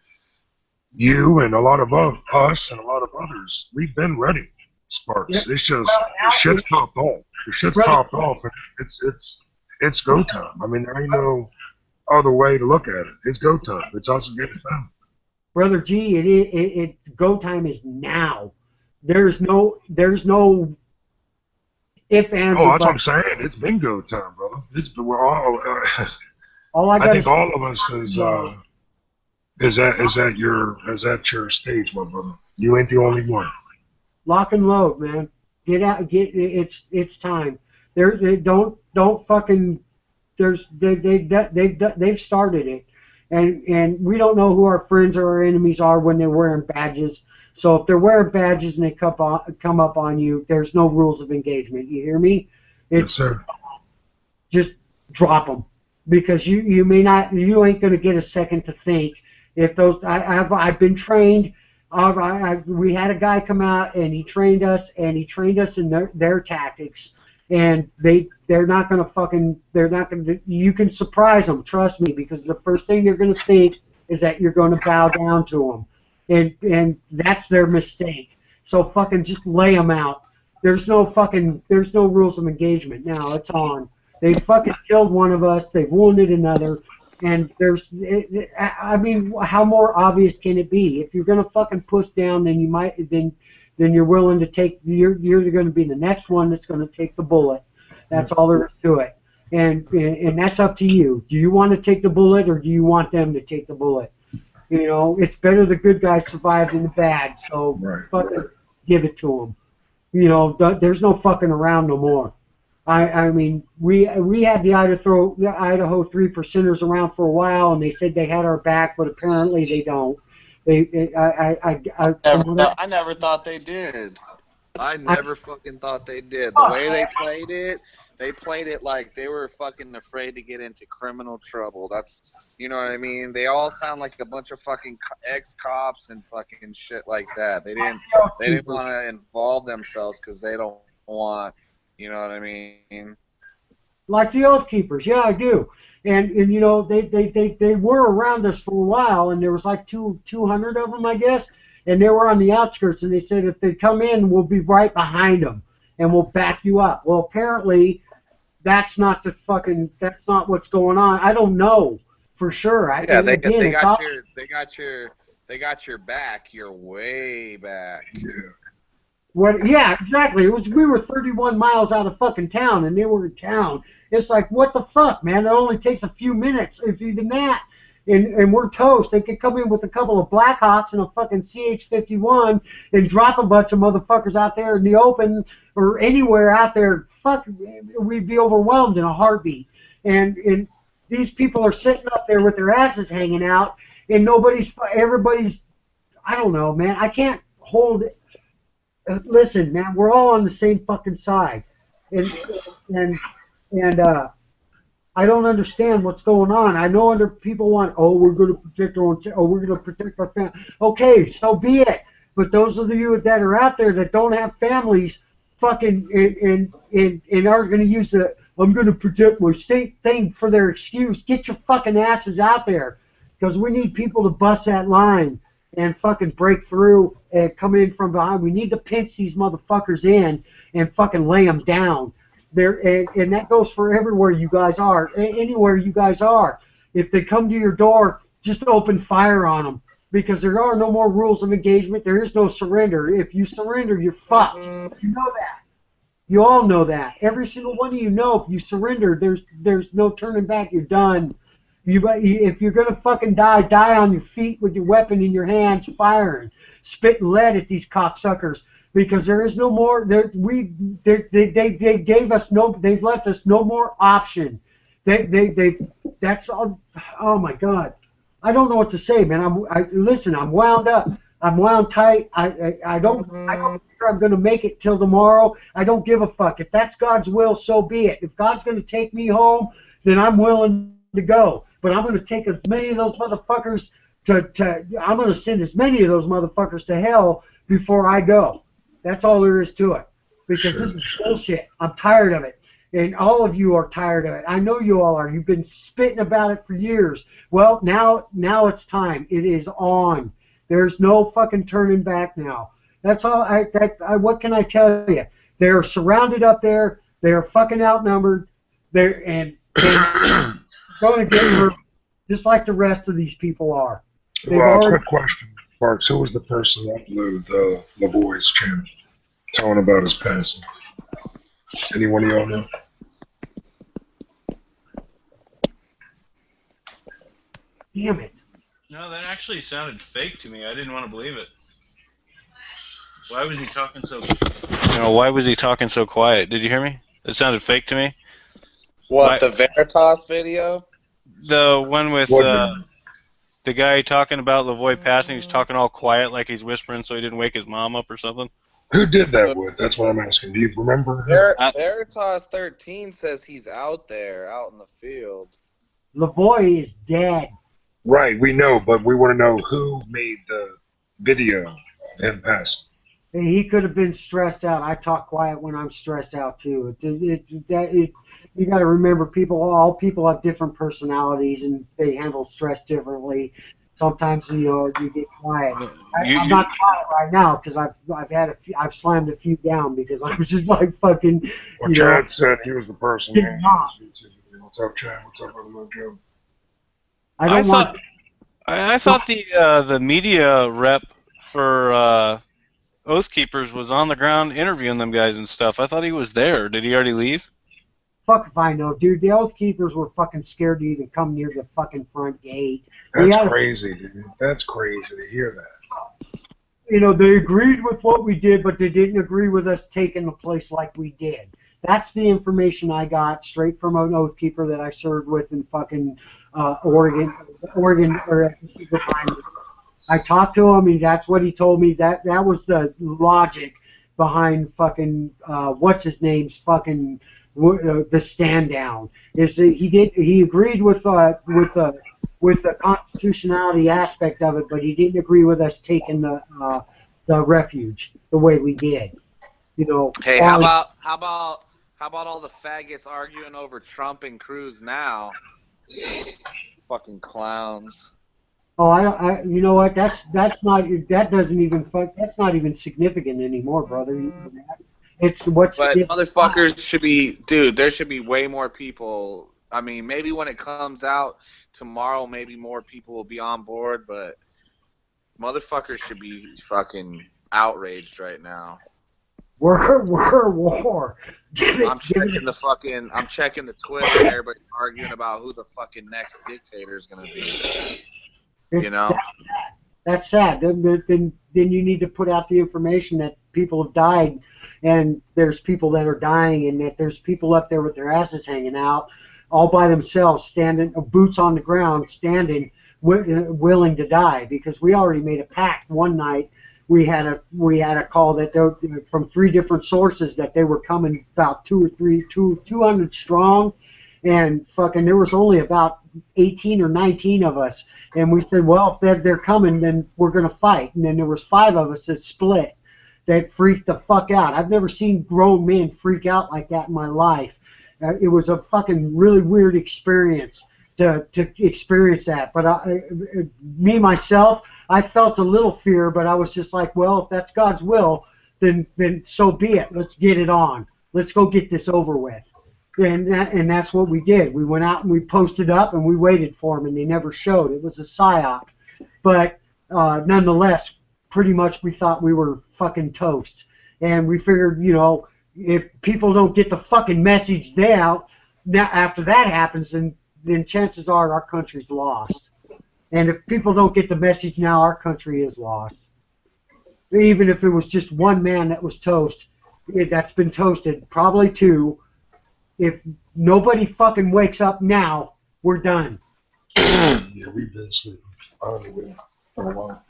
you and a lot of us and a lot of others, we've been ready, Sparks. Yeah. It's just the shit's popped off. The shit's popped off, and it's go time. I mean, there ain't no other way to look at it. It's go time. It's us against them. Brother G, it go time is now. There's no if, ands, Oh, or that's what I'm buts. saying. It's been go time, brother. We're all. All I I gotta think say, all of us is at your stage, my brother. You ain't the only one. lock and load, man. Get out. It's time. Don't fucking. They've started it, and we don't know who our friends or our enemies are when they're wearing badges. So if they're wearing badges and they come up on you, there's no rules of engagement. You hear me? Yes, sir. Just drop them, because you may not. You ain't gonna get a second to think. If those, I've been trained. We had a guy come out and he trained us in their tactics, and they're not gonna. You can surprise them, trust me, because the first thing they're gonna think is that you're gonna bow down to them, and that's their mistake. So fucking just lay them out. There's no rules of engagement now. It's on. They fucking killed one of us. They've wounded another. And I mean, how more obvious can it be? If you're gonna fucking push down, then you're willing to take. You're going to be the next one that's going to take the bullet. That's all there is to it. And that's up to you. Do you want to take the bullet, or do you want them to take the bullet? You know, it's better the good guys survive than the bad. So fucking give it to them. You know, there's no fucking around no more. I mean, we had the Idaho 3%ers around for a while, and they said they had our back, but apparently they don't. I never thought they did. I never fucking thought they did. The way they played it like they were fucking afraid to get into criminal trouble. That's, you know what I mean? They all sound like a bunch of fucking ex-cops and fucking shit like that. They didn't want to involve themselves because they don't want. You know what I mean? Like the Oath Keepers, yeah, I do. And you know, they were around us for a while, and there was like 200 of them, I guess, and they were on the outskirts, and they said if they come in, we'll be right behind them, and we'll back you up. Well, apparently, that's not what's going on. I don't know for sure. Yeah, they got your back. You're way back. Yeah. Yeah, exactly. We were 31 miles out of fucking town, and they were in town. It's like, what the fuck, man? It only takes a few minutes, if even that, and we're toast. They could come in with a couple of Blackhawks and a fucking CH-51 and drop a bunch of motherfuckers out there in the open or anywhere out there. Fuck, we'd be overwhelmed in a heartbeat. And these people are sitting up there with their asses hanging out, and everybody's, I don't know, man. I can't hold it. Listen, man, we're all on the same fucking side, and I don't understand what's going on. I know other people want, we're going to protect our own, we're going to protect our family. Okay, so be it. But those of you that are out there that don't have families, fucking, and are going to use the I'm going to protect my state thing for their excuse. Get your fucking asses out there, because we need people to bust that line and fucking break through and come in from behind. We need to pinch these motherfuckers in and fucking lay them down. And that goes for everywhere you guys are, anywhere you guys are. If they come to your door, just open fire on them, because there are no more rules of engagement. There is no surrender. If you surrender, you're fucked. You know that. You all know that. Every single one of you know if you surrender, there's no turning back. You're done. If you're gonna fucking die on your feet with your weapon in your hands, firing, spitting lead at these cocksuckers, because there is no more. They gave us no. They've left us no more option. That's all. Oh my God, I don't know what to say, man. Listen. I'm wound up. I'm wound tight. I don't think I'm gonna make it till tomorrow. I don't give a fuck. If that's God's will, so be it. If God's gonna take me home, then I'm willing to go. But I'm gonna take as many of those motherfuckers I'm gonna send as many of those motherfuckers to hell before I go. That's all there is to it. Because this is bullshit. I'm tired of it. And all of you are tired of it. I know you all are. You've been spitting about it for years. Well, now it's time. It is on. There's no fucking turning back now. That's all. What can I tell you? They're surrounded up there. They're fucking outnumbered. They're going to get hurt, just like the rest of these people are. Quick question, Parks. Who was the person that uploaded Lavoie's channel, telling about his passing? Anyone of y'all know? Damn it. No, that actually sounded fake to me. I didn't want to believe it. Why was he talking so? Why was he talking so quiet? Did you hear me? It sounded fake to me. What, the Veritas video? The one with the guy talking about Lavoie passing. He's talking all quiet, like he's whispering, so he didn't wake his mom up or something. Who did that, Wood? That's what I'm asking. Do you remember? Veritas 13 says he's out there, out in the field. Lavoie is dead. Right, we know, but we want to know who made the video of him passing. He could have been stressed out. I talk quiet when I'm stressed out too. You got to remember, all people have different personalities and they handle stress differently. Sometimes you get quiet. I'm not quiet right now because I've slammed a few down because I'm just like fucking. Well, Chad said he was the person. What's up, Chad? What's up, brother Mojo? I thought the media rep for Oath Keepers was on the ground interviewing them guys and stuff. I thought he was there. Did he already leave? Fuck if I know, dude. The Oath Keepers were fucking scared to even come near the fucking front gate. That's crazy, dude. That's crazy to hear that. They agreed with what we did, but they didn't agree with us taking the place like we did. That's the information I got straight from an Oath Keeper that I served with in fucking Oregon, or I talked to him, and that's what he told me. That was the logic behind fucking what's his name's fucking the stand down. Is that he agreed with the constitutionality aspect of it, but he didn't agree with us taking the refuge the way we did. Hey, how about all the faggots arguing over Trump and Cruz now? Fucking clowns. Oh, you know what? That's not even significant anymore, brother. It's what's. But motherfuckers should be, dude. There should be way more people. I mean, maybe when it comes out tomorrow, maybe more people will be on board. But motherfuckers should be fucking outraged right now. We're war. I'm checking the Twitter and everybody arguing about who the fucking next dictator is gonna be. That's sad. Then you need to put out the information that people have died, and there's people that are dying, and that there's people up there with their asses hanging out, all by themselves, standing, boots on the ground, standing, willing to die. Because we already made a pact one night. We had a call that from 3 different sources that they were coming about 200 strong, and fucking there was only about 18 or 19 of us, and we said, well, if they're coming, then we're gonna fight. And then there was 5 of us that split, that freaked the fuck out. I've never seen grown men freak out like that in my life. It was a fucking really weird experience to experience that. But me myself, I felt a little fear, but I was just like, well, if that's God's will, then so be it. Let's get it on. Let's go get this over with. And that's what we did. We went out and we posted up and we waited for them, and they never showed. It was a psyop. But nonetheless, pretty much we thought we were fucking toast. And we figured, you know, if people don't get the fucking message out, now after that happens, then chances are our country's lost. And if people don't get the message now, our country is lost. Even if it was just one man that was toast, that's been toasted, probably two. If nobody fucking wakes up now, we're done. Yeah, we've been sleeping. I don't know for a while.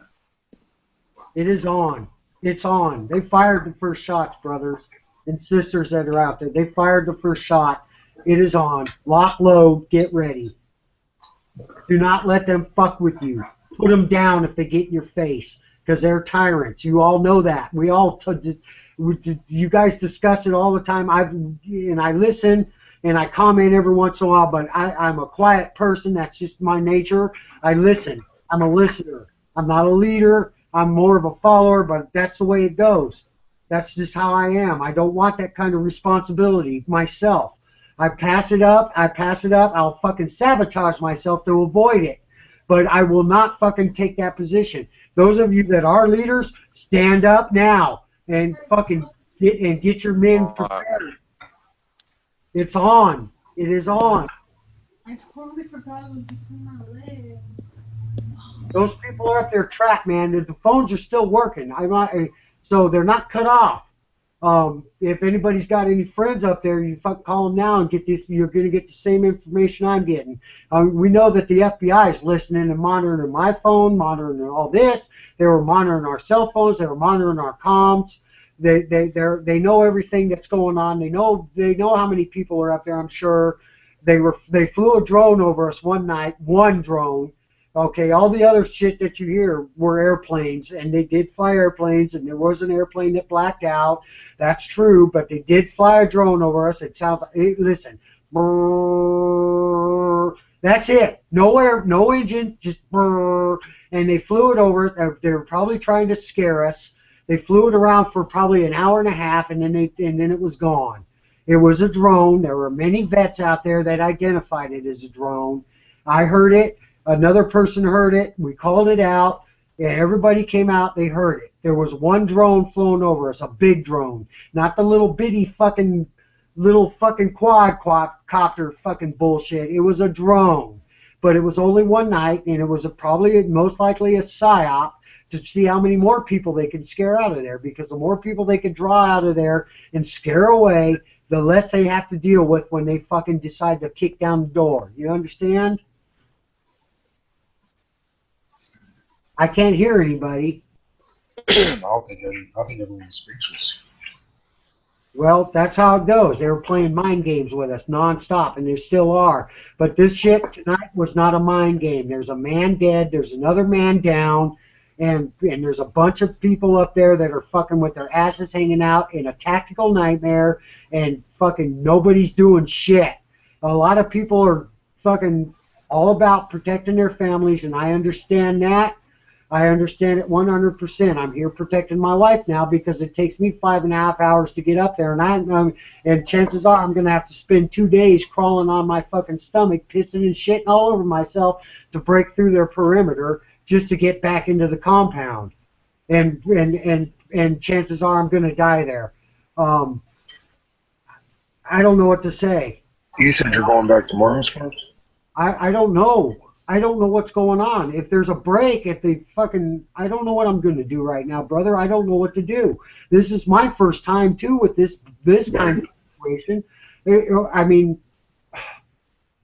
It is on. It's on. They fired the first shots, brothers and sisters that are out there. They fired the first shot. It is on. Lock, load, get ready. Do not let them fuck with you. Put them down if they get in your face, because they're tyrants. You all know that. We all, you guys discuss it all the time. I listen and I comment every once in a while, but I'm a quiet person. That's just my nature. I listen. I'm a listener. I'm not a leader. I'm more of a follower, but that's the way it goes. That's just how I am. I don't want that kind of responsibility myself. I pass it up. I'll fucking sabotage myself to avoid it. But I will not fucking take that position. Those of you that are leaders, stand up now and fucking get your men prepared. It's on. It is on. I totally forgot it was between my legs. Those people are up there trapped, man. The phones are still working. So they're not cut off. If anybody's got any friends up there, you fuck call them now and get this. You're going to get the same information I'm getting. We know that the FBI is listening and monitoring my phone, monitoring all this. They were monitoring our cell phones. They were monitoring our comms. They know everything that's going on. They know how many people are up there. I'm sure. They flew a drone over us one night. One drone. Okay, all the other shit that you hear were airplanes, and they did fly airplanes, and there was an airplane that blacked out. That's true, but they did fly a drone over us. It sounds like, listen, brrr, that's it. No engine, just brrr, and they flew it over. They were probably trying to scare us. They flew it around for probably an hour and a half, and then it was gone. It was a drone. There were many vets out there that identified it as a drone. I heard it. Another person heard it. We called it out, and everybody came out. They heard it. There was one drone flown over us, a big drone, not the little bitty fucking quadcopter fucking bullshit. It was a drone, but it was only one night, and it was probably most likely a psyop to see how many more people they can scare out of there. Because the more people they can draw out of there and scare away, the less they have to deal with when they fucking decide to kick down the door. You understand? I can't hear anybody. I think everyone's speechless. Well, that's how it goes. They were playing mind games with us nonstop, and they still are. But this shit tonight was not a mind game. There's a man dead. There's another man down. And there's a bunch of people up there that are fucking with their asses hanging out in a tactical nightmare, and fucking nobody's doing shit. A lot of people are fucking all about protecting their families, and I understand that. I understand it 100%. I'm here protecting my life now because it takes me 5.5 hours to get up there, and chances are I'm going to have to spend 2 days crawling on my fucking stomach, pissing and shitting all over myself to break through their perimeter just to get back into the compound. And chances are I'm going to die there. I don't know what to say. You said you're going back tomorrow, Sparks? I don't know. I don't know what's going on. If there's a break, I don't know what I'm going to do right now, brother. I don't know what to do. This is my first time too with this kind of situation. I mean,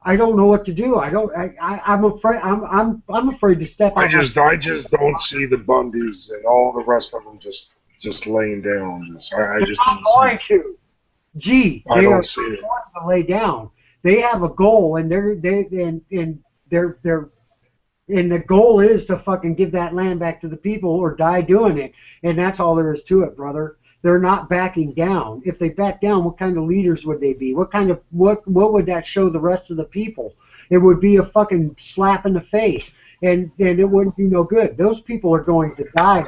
I don't know what to do. I'm afraid. I'm afraid to step out. I just don't see the Bundys and all the rest of them just laying down on this. I just don't going see it. to. Gee, I they don't are see it. going to lay down. They have a goal, and and the goal is to fucking give that land back to the people or die doing it, and that's all there is to it, brother. they're not backing down. If they back down, what kind of leaders would they be? What would that show the rest of the people? It would be a fucking slap in the face, and it wouldn't be no good. Those people are going to die.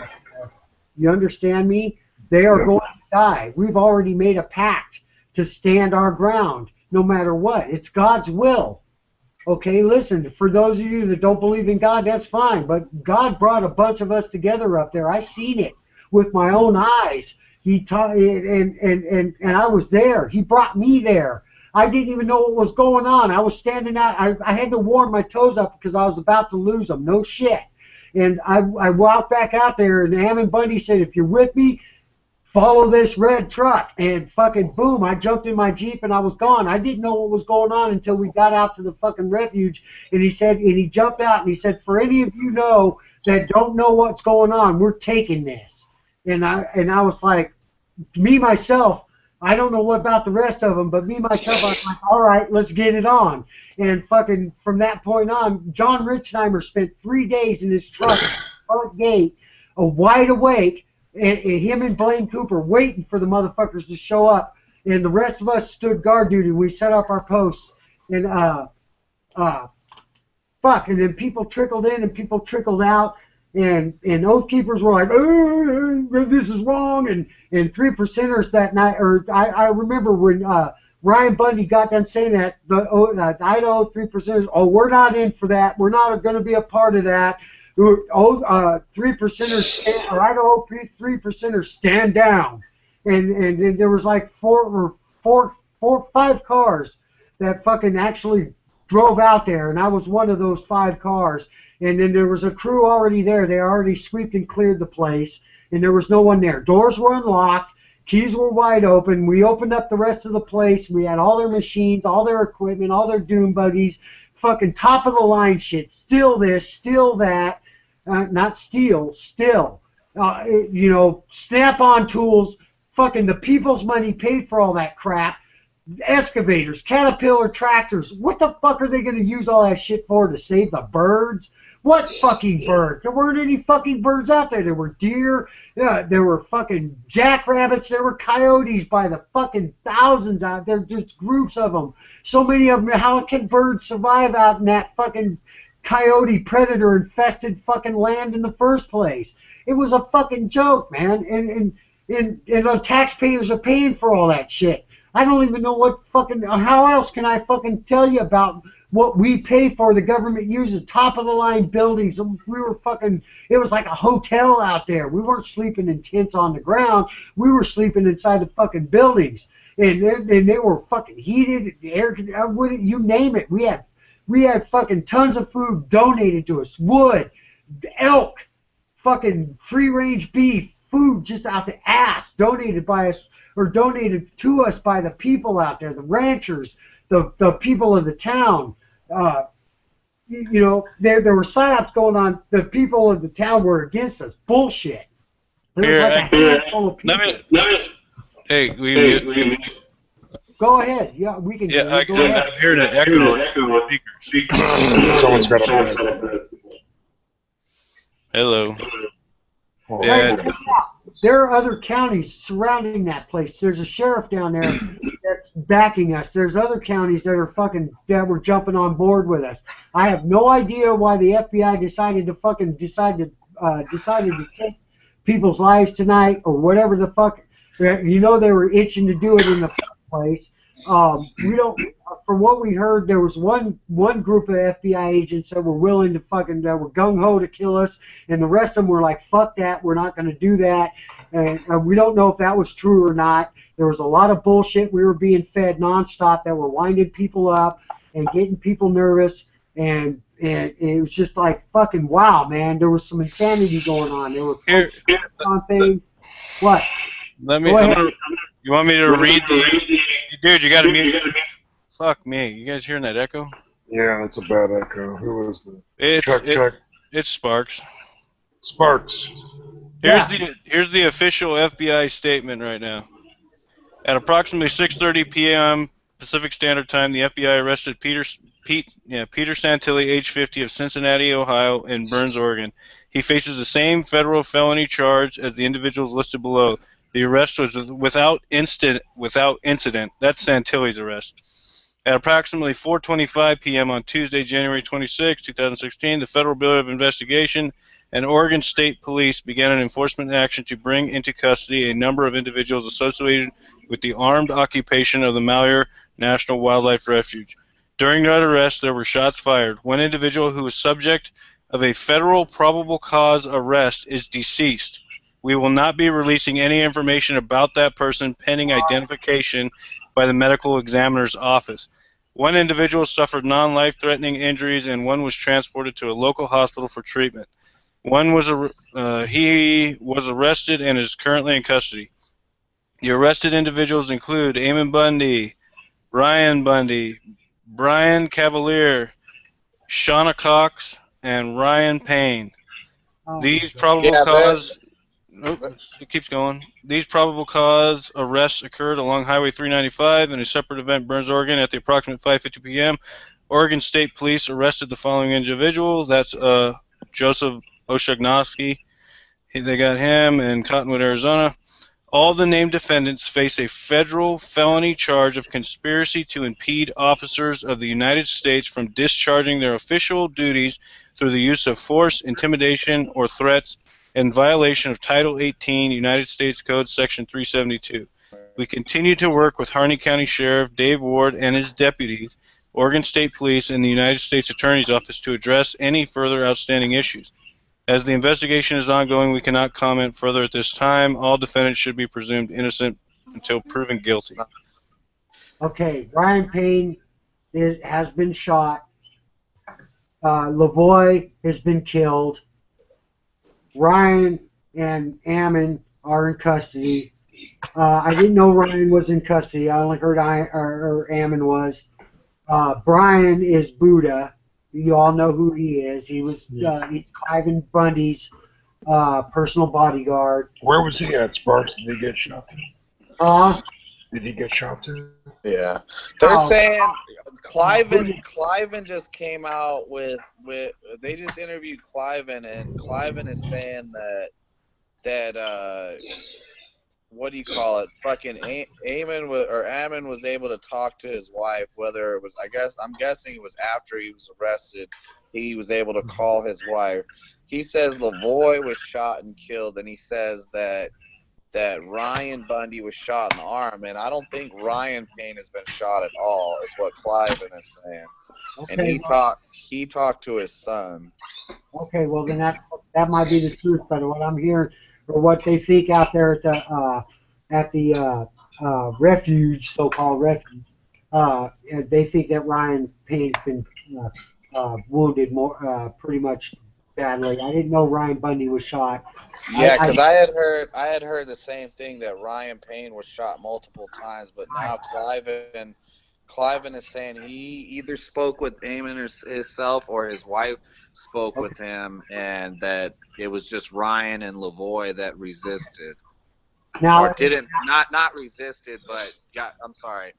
You understand me? They are going to die. We've already made a pact to stand our ground no matter what. It's God's will. Okay, listen, for those of you that don't believe in God, that's fine, but God brought a bunch of us together up there. I seen it with my own eyes. He taught, and I was there. He brought me there. I didn't even know what was going on. I was standing out. I had to warm my toes up because I was about to lose them. No shit. And I walked back out there, and Ammon Bundy said, if you're with me, follow this red truck. And fucking boom, I jumped in my Jeep and I was gone. I didn't know what was going on until we got out to the fucking refuge. And he said, and he jumped out and he said, for any of you know that don't know what's going on, we're taking this. And I was like, me myself, I don't know what about the rest of them, but me myself, I was like, all right, let's get it on. And fucking from that point on, John Richheimer spent 3 days in his truck at the front gate, wide awake, and him and Blaine Cooper waiting for the motherfuckers to show up. And the rest of us stood guard duty. We set up our posts. And and then people trickled in and people trickled out. And Oath Keepers were like, oh, this is wrong. And 3%ers that night, or I remember when Ryan Bundy got done saying that, the Idaho 3%ers, oh, we're not in for that. We're not going to be a part of that. 3%ers, or Idaho 3%ers stand down. And there was like 5 cars that fucking actually drove out there, and I was one of those 5 cars. And then there was a crew already there. They already swept and cleared the place, and there was no one there. Doors were unlocked. Keys were wide open. We opened up the rest of the place. We had all their machines, all their equipment, all their doom buggies, fucking top of the line shit. Steal this, steal that. Not steal, still. Snap-on tools. Fucking the people's money paid for all that crap. Excavators, Caterpillar tractors. What the fuck are they going to use all that shit for? To save the birds? What fucking birds? There weren't any fucking birds out there. There were deer. There were fucking jackrabbits. There were coyotes by the fucking thousands out there. Just groups of them. So many of them. How can birds survive out in that fucking coyote predator infested fucking land in the first place? It was a fucking joke, man. And the taxpayers are paying for all that shit. I don't even know what fucking, how else can I fucking tell you about what we pay for? The government uses top of the line buildings. We were fucking, it was like a hotel out there. We weren't sleeping in tents on the ground. We were sleeping inside the fucking buildings. And they were fucking heated, air, you name it. We had fucking tons of food donated to us. Wood, elk, fucking free range beef, food just out the ass, donated by us, or donated to us by the people out there, the ranchers, the people of the town. There were psyops going on. The people of the town were against us. Bullshit. There was like a handful of people. Hey, go ahead. Yeah, we can. Yeah, go ahead. I'm hearing an echo. Someone's got a Hello. Oh, Yeah. Hey, there are other counties surrounding that place. There's a sheriff down there that's backing us. There's other counties that were jumping on board with us. I have no idea why the FBI decided to take people's lives tonight or whatever the fuck. They were itching to do it in the first place. We don't. From what we heard, there was one group of FBI agents that were willing to that were gung ho to kill us, and the rest of them were like, "Fuck that, we're not going to do that." And we don't know if that was true or not. There was a lot of bullshit we were being fed nonstop that were winding people up and getting people nervous, and it was just like fucking wow, man. There was some insanity going on. There were folks on things. What? You want me to read the? Dude, you got to mute. Fuck me. You guys hearing that echo? yeah, that's a bad echo. Who was the Check. It's Sparks. Sparks? Here's the official FBI statement right now. At approximately 6:30 p.m. Pacific Standard Time, the FBI arrested Peter Santilli, age 50, of Cincinnati, Ohio, and Burns, Oregon. He faces the same federal felony charge as the individuals listed below. The arrest was without incident. That's Santilli's arrest. At approximately 4:25 p.m. on Tuesday, January 26, 2016, the Federal Bureau of Investigation and Oregon State Police began an enforcement action to bring into custody a number of individuals associated with the armed occupation of the Malheur National Wildlife Refuge. During that arrest, there were shots fired. One individual who was subject of a federal probable cause arrest is deceased. We will not be releasing any information about that person pending identification by the medical examiner's office. One individual suffered non-life-threatening injuries, and one was transported to a local hospital for treatment. He was arrested and is currently in custody. The arrested individuals include Eamon Bundy, Ryan Bundy, Brian Cavalier, Shauna Cox, and Ryan Payne. These probable cause... it keeps going. These probable cause arrests occurred along Highway 395 in a separate event, Burns, Oregon, at the approximate 5:50 p.m. Oregon State Police arrested the following individual. That's Joseph Oshagnowski. They got him in Cottonwood, Arizona. All the named defendants face a federal felony charge of conspiracy to impede officers of the United States from discharging their official duties through the use of force, intimidation, or threats in violation of Title 18 United States Code Section 372. We continue to work with Harney County Sheriff Dave Ward and his deputies, Oregon State Police, and the United States Attorney's Office to address any further outstanding issues. As the investigation is ongoing, we cannot comment further at this time. All defendants should be presumed innocent until proven guilty. Okay, Ryan Payne has been shot. Lavoie has been killed. Ryan and Ammon are in custody. I didn't know Ryan was in custody. I only heard Ammon was. Brian is Buddha. You all know who he is. He was he's Cliven Bundy's personal bodyguard. Where was he at, Sparks? Did he get shot? Did he get shot too? Yeah, they're saying Cliven just came out with they just interviewed Cliven, and Cliven is saying that what do you call it? Fucking Ammon was able to talk to his wife. Whether it was, I'm guessing it was after he was arrested. He was able to call his wife. He says Lavoie was shot and killed, and he says that Ryan Bundy was shot in the arm, and I don't think Ryan Payne has been shot at all, is what Cliven is saying. Okay, and he talked to his son. Okay, well then that might be the truth, but what I'm hearing, or what they think out there at the refuge, so-called refuge, they think that Ryan Payne's been wounded pretty much badly. I didn't know Ryan Bundy was shot. Yeah, because I had heard the same thing, that Ryan Payne was shot multiple times, but now Cliven is saying he either spoke with Eamon himself or his wife spoke with him, and that it was just Ryan and Lavoie that resisted. Now, or didn't, not resisted, but I'm sorry.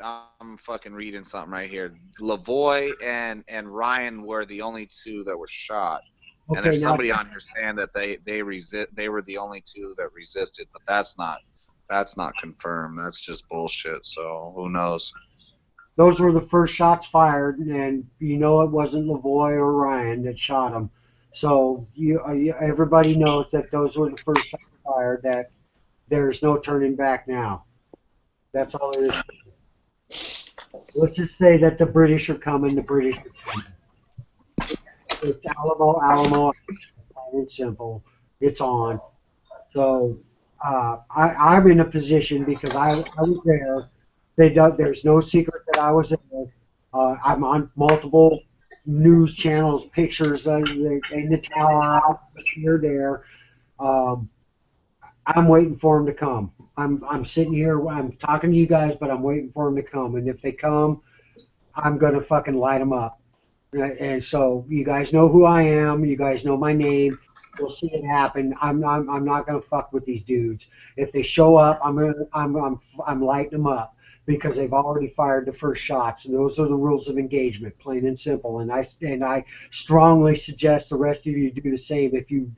I'm fucking reading something right here. Lavoie and Ryan were the only two that were shot. Okay, and there's somebody on here saying that they were the only two that resisted, but that's not confirmed. That's just bullshit. So who knows? Those were the first shots fired, and you know it wasn't Lavoie or Ryan that shot them. So everybody knows that those were the first shots fired. That there's no turning back now. That's all there is. Let's just say that the British are coming. The British are coming. It's Alamo, plain and simple. It's on. So I'm in a position because I was there. There's no secret that I was there. I'm on multiple news channels, pictures in the tower, out here, there. I'm waiting for them to come. I'm sitting here. I'm talking to you guys, but I'm waiting for them to come. And if they come, I'm gonna fucking light them up. And so you guys know who I am. You guys know my name. You'll see it happen. I'm not gonna fuck with these dudes. If they show up, I'm lighting them up because they've already fired the first shots. And those are the rules of engagement, plain and simple. And I strongly suggest the rest of you do the same if you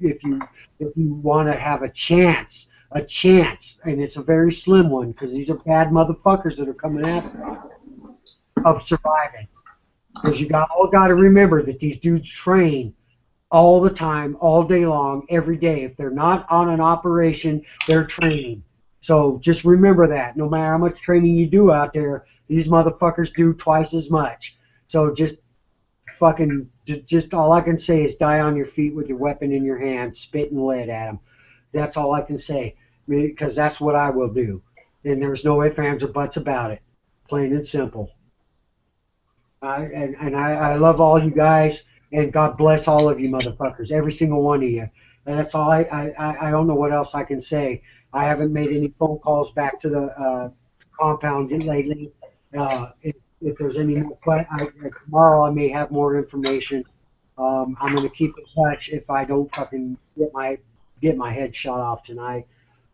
want to have a chance a chance, and it's a very slim one because these are bad motherfuckers that are coming after us, of surviving. Because you all got to remember that these dudes train all the time, all day long, every day. If they're not on an operation, they're training. So just remember that. No matter how much training you do out there, these motherfuckers do twice as much. So just fucking, just all I can say is die on your feet with your weapon in your hand, spit and lead at them. That's all I can say, because that's what I will do. And there's no ifs, ands, or buts about it. Plain and simple. I love all you guys, and God bless all of you motherfuckers, every single one of you. And that's all. I don't know what else I can say. I haven't made any phone calls back to the compound lately. If there's any more, tomorrow I may have more information. I'm going to keep in touch if I don't fucking get my head shot off tonight,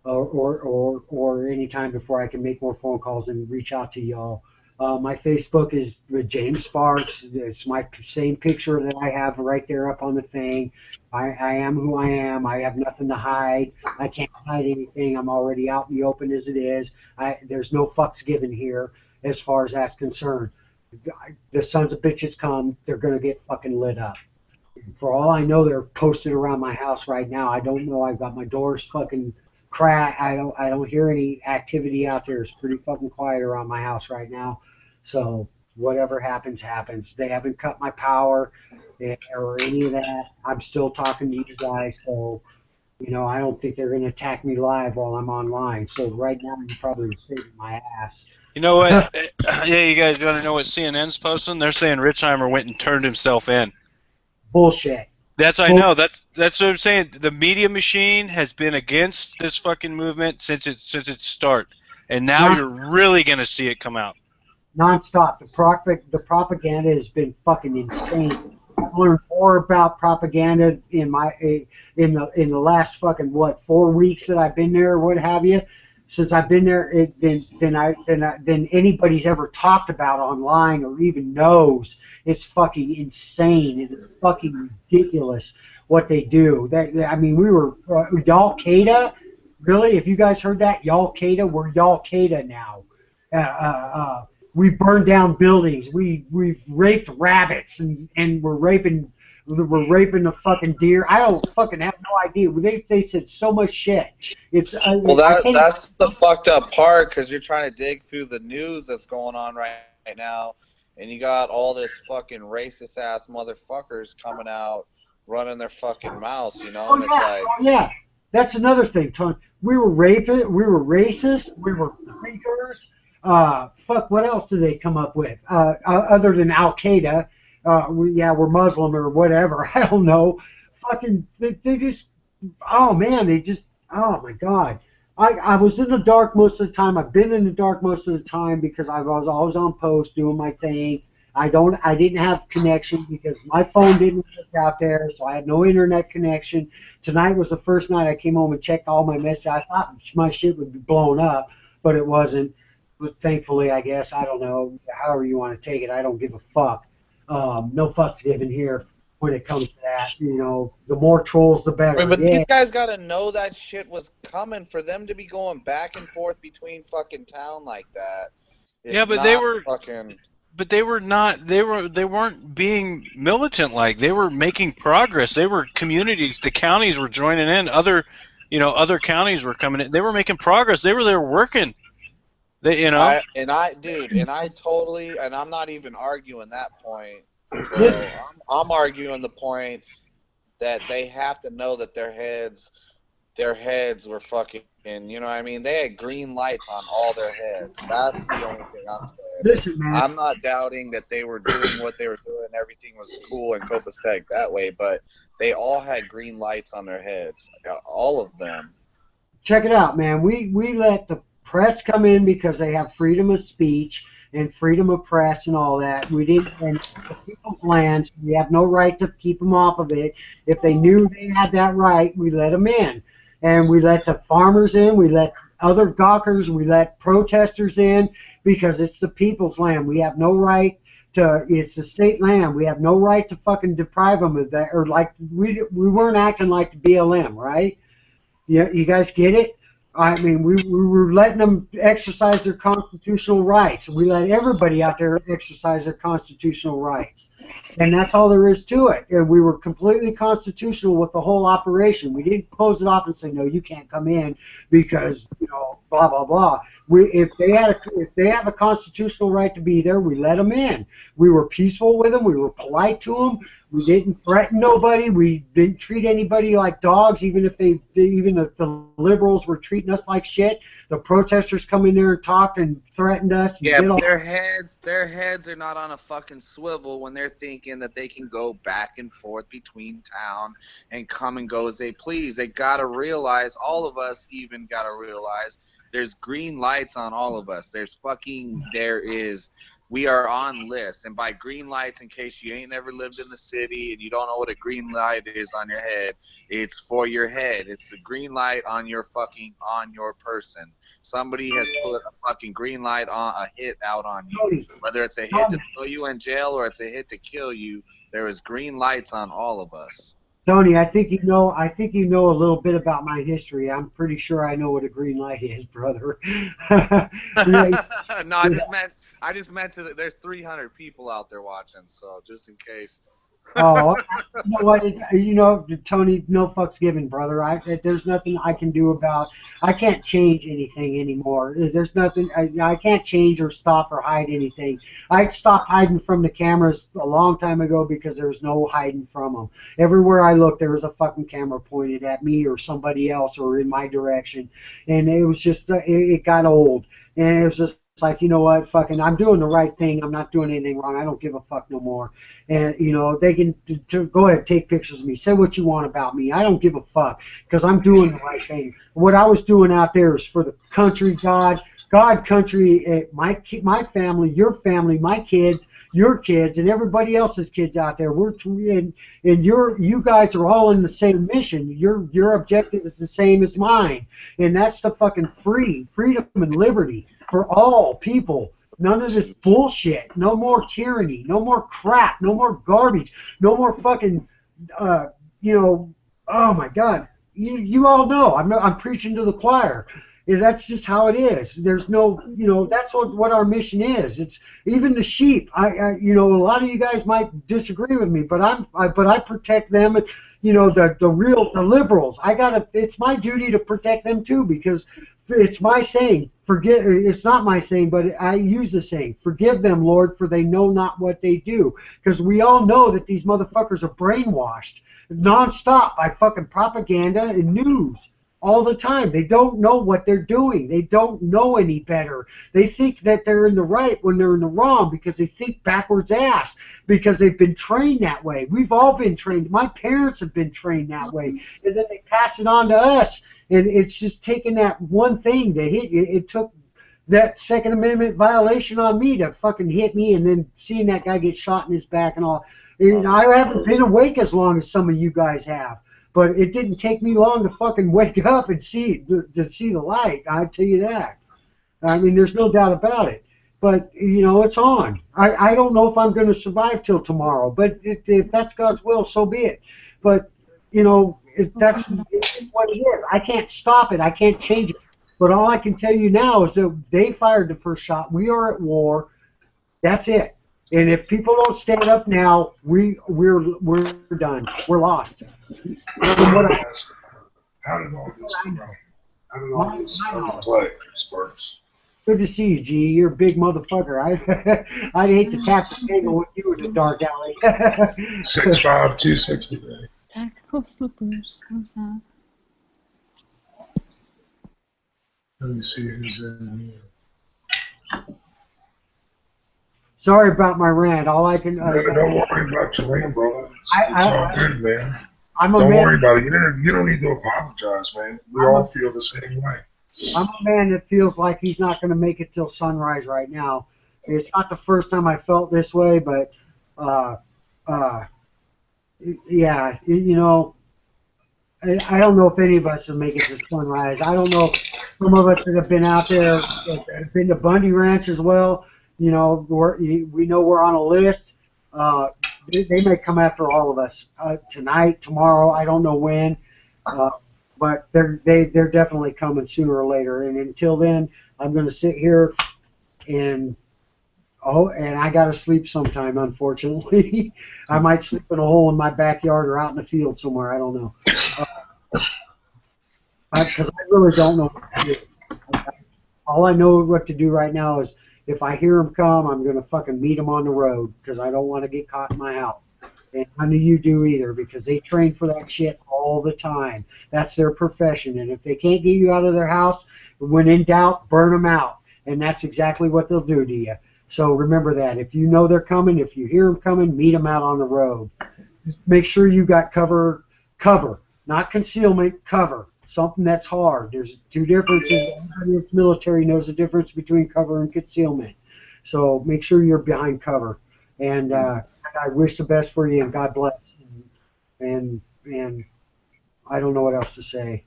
or any time before I can make more phone calls and reach out to y'all. My Facebook is with James Sparks. It's my same picture that I have right there up on the thing. I am who I am. I have nothing to hide. I can't hide anything. I'm already out in the open as it is. There's no fucks given here as far as that's concerned. The sons of bitches come, they're going to get fucking lit up. For all I know, they're posted around my house right now. I don't know. I've got my doors fucking cracked. I don't hear any activity out there. It's pretty fucking quiet around my house right now. So whatever happens, happens. They haven't cut my power or any of that. I'm still talking to you guys, so I don't think they're going to attack me live while I'm online. So right now, you're probably saving my ass. You know what? Yeah, you guys want to know what CNN's posting? They're saying Richheimer went and turned himself in. Bullshit. I know. That's what I'm saying. The media machine has been against this fucking movement since its start, and now you're really going to see it come out. Nonstop. The propaganda has been fucking insane. I've learned more about propaganda in the last fucking 4 weeks that I've been there, or what have you. Since I've been there, than anybody's ever talked about online or even knows. It's fucking insane. It's fucking ridiculous what they do. I mean, we were Al-Qaeda. Really, if you guys heard that, Al-Qaeda, we're Al-Qaeda now. We burned down buildings. We've raped rabbits and we're raping the fucking deer. I don't fucking have no idea. They said so much shit. It's well, that's the fucked up part, because you're trying to dig through the news that's going on right now, and you got all this fucking racist ass motherfuckers coming out running their fucking mouths, and it's like, yeah, that's another thing, Tony. We were racist. We were freakers. Fuck, what else did they come up with? Other than Al-Qaeda. We're Muslim or whatever. I don't know. Fucking, they just, oh man, oh my God. I was in the dark most of the time. I've been in the dark most of the time because I was always on post doing my thing. I didn't have connection because my phone didn't work out there, so I had no internet connection. Tonight was the first night I came home and checked all my messages. I thought my shit would be blown up, but it wasn't. But thankfully, I guess, I don't know, however you want to take it, I don't give a fuck. No fucks given here when it comes to that. The more trolls, the better. But you guys got to know that shit was coming for them to be going back and forth between fucking town like that. But they were fucking. But they were not. They weren't being militant like. They were making progress. They were communities. The counties were joining in. Other counties were coming in. They were making progress. They were there working. I totally, and I'm not even arguing that point. I'm arguing the point that they have to know that their heads were fucking, you know what I mean? They had green lights on all their heads. That's the only thing I'm saying. Listen, man. I'm not doubting that they were doing what they were doing. Everything was cool in Copacetic that way, but they all had green lights on their heads. All of them. Check it out, man. We let the press come in because they have freedom of speech and freedom of press and all that. We didn't, and the people's lands, we have no right to keep them off of it. If they knew they had that right, we let them in. And we let the farmers in, we let other gawkers, we let protesters in because it's the people's land. We have no right to, it's the state land. We have no right to fucking deprive them of that, or like, we weren't acting like the BLM, right? You guys get it? I mean, we were letting them exercise their constitutional rights. We let everybody out there exercise their constitutional rights. And that's all there is to it. And we were completely constitutional with the whole operation. We didn't close it off and say, no, you can't come in because, blah, blah, blah. If they have a constitutional right to be there, we let them in. We were peaceful with them. We were polite to them. We didn't threaten nobody. We didn't treat anybody like dogs, even if the liberals were treating us like shit. The protesters come in there and talked and threatened us. And Yeah, did but all- their heads are not on a fucking swivel when they're thinking that they can go back and forth between town and come and go as they please. They gotta realize, all of us even gotta realize, there's green lights on all of us. We are on lists, and by green lights, in case you ain't never lived in the city and you don't know what a green light is on your head, it's for your head. It's the green light on your person. Somebody has put a fucking green light on, a hit out on you. Tony, Whether it's a hit to throw you in jail or it's a hit to kill you, there is green lights on all of us. Tony, I think you know a little bit about my history. I'm pretty sure I know what a green light is, brother. Yeah, No, I just meant there's 300 people out there watching, so just in case. oh, you know what? Tony, no fucks given, brother. There's nothing I can do about. I can't change anything anymore. There's nothing. I can't change or stop or hide anything. I stopped hiding from the cameras a long time ago because there's no hiding from them. Everywhere I looked, there was a fucking camera pointed at me or somebody else or in my direction, and it was just it got old, and it was just. It's like, you know what, fucking, I'm doing the right thing. I'm not doing anything wrong. I don't give a fuck no more. And, they can go ahead, take pictures of me. Say what you want about me. I don't give a fuck because I'm doing the right thing. What I was doing out there is for the country, God, country, my family, your family, my kids, your kids, and everybody else's kids out there. And you guys are all in the same mission. Your objective is the same as mine, and that's the fucking freedom and liberty for all people. None of this bullshit. No more tyranny. No more crap. No more garbage. No more fucking, oh my God. You all know. I'm preaching to the choir. Yeah, that's just how it is. There's no, that's what our mission is. It's even the sheep. A lot of you guys might disagree with me, but I protect them. And, the liberals. It's my duty to protect them too, because it's my saying. It's not my saying, but I use the saying. Forgive them, Lord, for they know not what they do. Because we all know that these motherfuckers are brainwashed nonstop by fucking propaganda and news. All the time. They don't know what they're doing. They don't know any better. They think that they're in the right when they're in the wrong because they think backwards ass because they've been trained that way. We've all been trained. My parents have been trained that way. And then they pass it on to us. And it's just taking that one thing to hit you. It took that Second Amendment violation on me to fucking hit me, and then seeing that guy get shot in his back and all. And I haven't been awake as long as some of you guys have. But it didn't take me long to fucking wake up and see the light. I tell you that. I mean, there's no doubt about it. But it's on. I don't know if I'm going to survive till tomorrow. But if that's God's will, so be it. But that's what it is. I can't stop it. I can't change it. But all I can tell you now is that they fired the first shot. We are at war. That's it. And if people don't stand up now, we're done. We're lost. How did all this come out? How did all this come into play, Sparks? Good to see you, G. You're a big motherfucker. I'd hate to tap the table with you in the dark alley. 6'5", 260, baby. Tactical slippers. How's that? Let me see who's in here. Sorry about my rant. All I can. Don't worry about your rant, brother. It's all good, man. I'm a Don't man. worry about it. You don't need to apologize, man. We all feel the same way. I'm a man that feels like he's not going to make it till sunrise right now. It's not the first time I felt this way, but yeah, I don't know if any of us will make it to sunrise. I don't know if some of us that have been out there, have been to Bundy Ranch as well. We know we're on a list. They may come after all of us tonight, tomorrow. I don't know when. but they're definitely coming sooner or later. And until then, I'm going to sit here and I got to sleep sometime. Unfortunately, I might sleep in a hole in my backyard or out in the field somewhere. I don't know, because I really don't know what to do. All I know what to do right now is if I hear them come, I'm going to fucking meet them on the road because I don't want to get caught in my house. And none of you do either because they train for that shit all the time. That's their profession. And if they can't get you out of their house, when in doubt, burn them out. And that's exactly what they'll do to you. So remember that. If you know they're coming, if you hear them coming, meet them out on the road. Just make sure you got cover, not concealment, cover. Something that's hard. There's two differences. Everybody that's military knows the difference between cover and concealment. So make sure you're behind cover. And I wish the best for you, and God bless. And I don't know what else to say.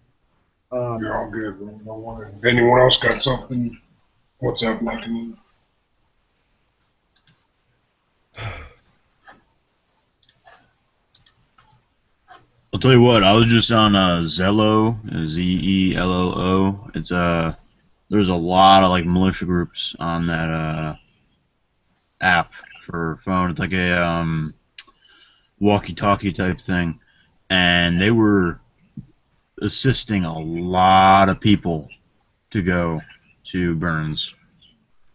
You're all good. Bro. Anyone else got something? What's up, Lucky? I'll tell you what, I was just on Zello, Zello. It's there's a lot of like militia groups on that app for phone. It's like a walkie-talkie type thing, and they were assisting a lot of people to go to Burns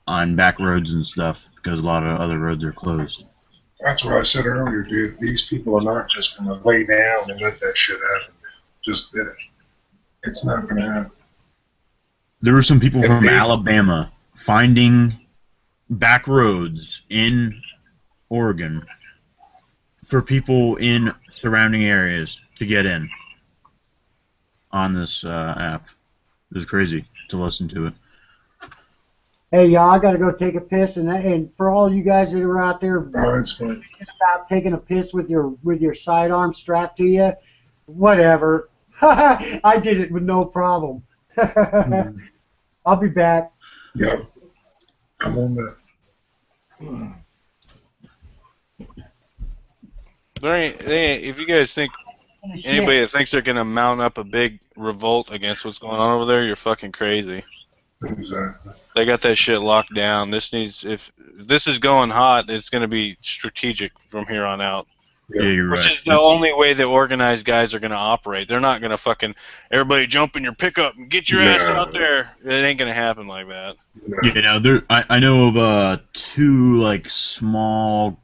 on back roads and stuff because a lot of other roads are closed. That's what I said earlier, dude. These people are not just going to lay down and let that shit happen. Just that. It's not going to happen. There were some people from Alabama finding back roads in Oregon for people in surrounding areas to get in on this app. It was crazy to listen to it. Hey, y'all, I got to go take a piss. And for all you guys that are out there, That's fine. stop taking a piss with your sidearm strapped to you. Whatever. I did it with no problem. I'll be back. Yep. Come on back. If you guys think anybody that thinks they're gonna mount up a big revolt against what's going on over there, you're fucking crazy. Exactly. They got that shit locked down. If this is going hot, it's gonna be strategic from here on out. Yeah, you're right. Which is the only way the organized guys are gonna operate. They're not gonna fucking everybody jump in your pickup and get your ass out there. It ain't gonna happen like that. Yeah, no, I know of two like small,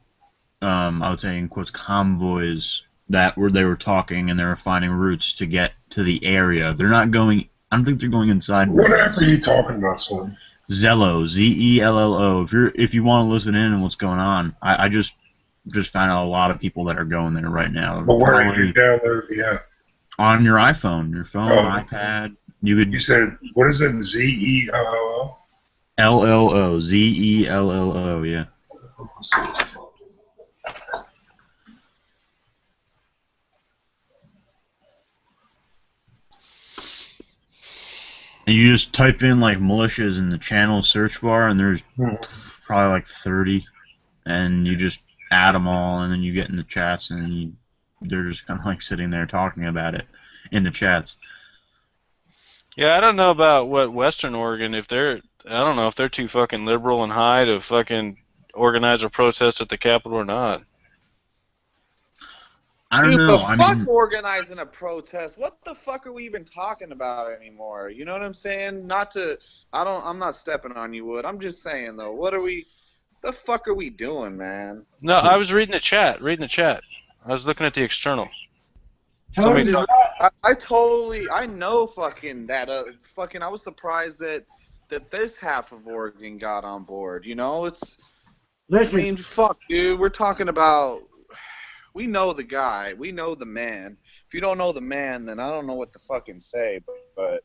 I would say in quotes, convoys they were talking and they were finding routes to get to the area. They're not going. I don't think they're going inside. What app are you talking about, son? Zello, Zello. If you want to listen in on what's going on, I just found out a lot of people that are going there right now. But where did you download the app? On your iPhone, your phone, iPad. You said, what is it? Zello? LLO, Zello, yeah. And you just type in like militias in the channel search bar, and there's probably like 30, and you just add them all, and then you get in the chats, and they're just kind of like sitting there talking about it in the chats. Yeah, I don't know about what Western Oregon, I don't know if they're too fucking liberal and high to fucking organize a protest at the Capitol or not. I don't know. Fuck organizing a protest. What the fuck are we even talking about anymore? You know what I'm saying? I'm not stepping on you, Wood. I'm just saying though. The fuck are we doing, man? No, I was reading the chat. I was looking at the external. I know fucking that. I was surprised that this half of Oregon got on board. You know, Listen. I mean, fuck, dude. We're talking about. We know the guy. We know the man. If you don't know the man, then I don't know what to fucking say. But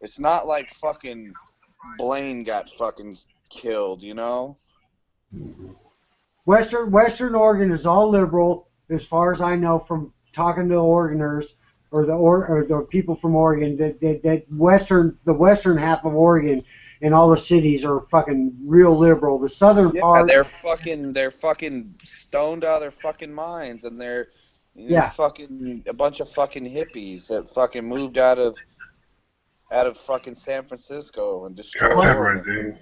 it's not like fucking Blaine got fucking killed, you know? Western Oregon is all liberal, as far as I know from talking to Oregoners or the people from Oregon. The western half of Oregon and all the cities are fucking real liberal. The southern part, they're fucking stoned out of their fucking minds, and they're Yeah. fucking a bunch of fucking hippies that fucking moved out of fucking San Francisco and destroyed God, right, Oregon.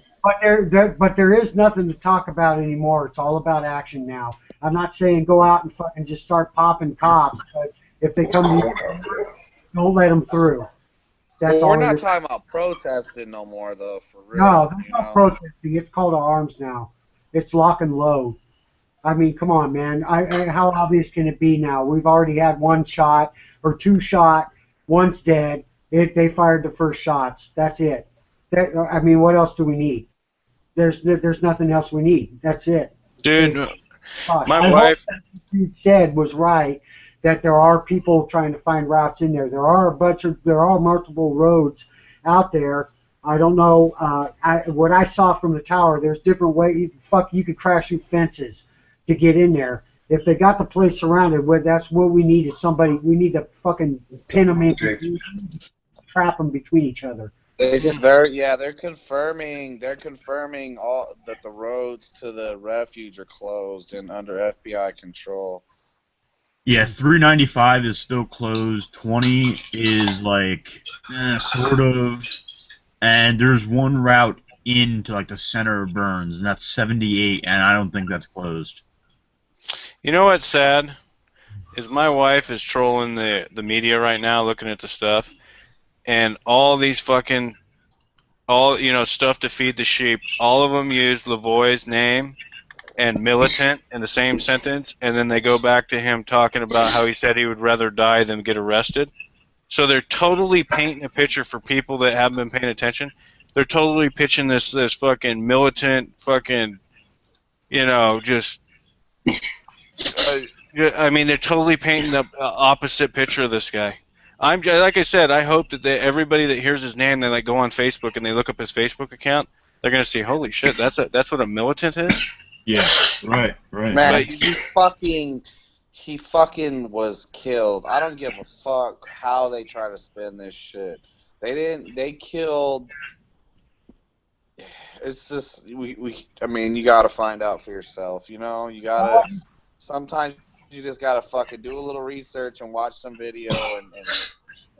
Dave. But there is nothing to talk about anymore. It's all about action now. I'm not saying go out and fucking just start popping cops, but if they What's come going to on out there? don't let them through. That's Well, all. we're it not is. talking about protesting no more, though, for real. No, there's you no know? protesting. It's called to arms now. It's lock and load. I mean, come on, man. How obvious can it be now? We've already had one shot or two shot. One's dead. They fired the first shots. That's it. I mean, what else do we need? There's nothing else we need. That's it. Dude, Gosh, my I wife. hope that what you said was right. That there are people trying to find routes in there. There are multiple roads out there. I don't know. What I saw from the tower, there's different ways. You could crash through fences to get in there. If they got the place surrounded, that's what we need is somebody. We need to fucking pin them in, trap them between each other. They're confirming all that the roads to the refuge are closed and under FBI control. Yeah, 395 is still closed. 20 is like sort of, and there's one route into like the center of Burns, and that's 78, and I don't think that's closed. You know what's sad? Is my wife is trolling the media right now, looking at the stuff, and all these fucking, stuff to feed the sheep. All of them use Lavoie's name and militant in the same sentence, and then they go back to him talking about how he said he would rather die than get arrested. So they're totally painting a picture for people that haven't been paying attention. They're totally pitching this fucking militant fucking, just. I mean, they're totally painting the opposite picture of this guy. Like I said, I hope that everybody that hears his name, they like go on Facebook and they look up his Facebook account. They're gonna see, holy shit, that's what a militant is. Yeah, right. Man, he fucking was killed. I don't give a fuck how they try to spin this shit. They killed. It's just I mean, you gotta find out for yourself. You gotta. Sometimes you just gotta fucking do a little research and watch some video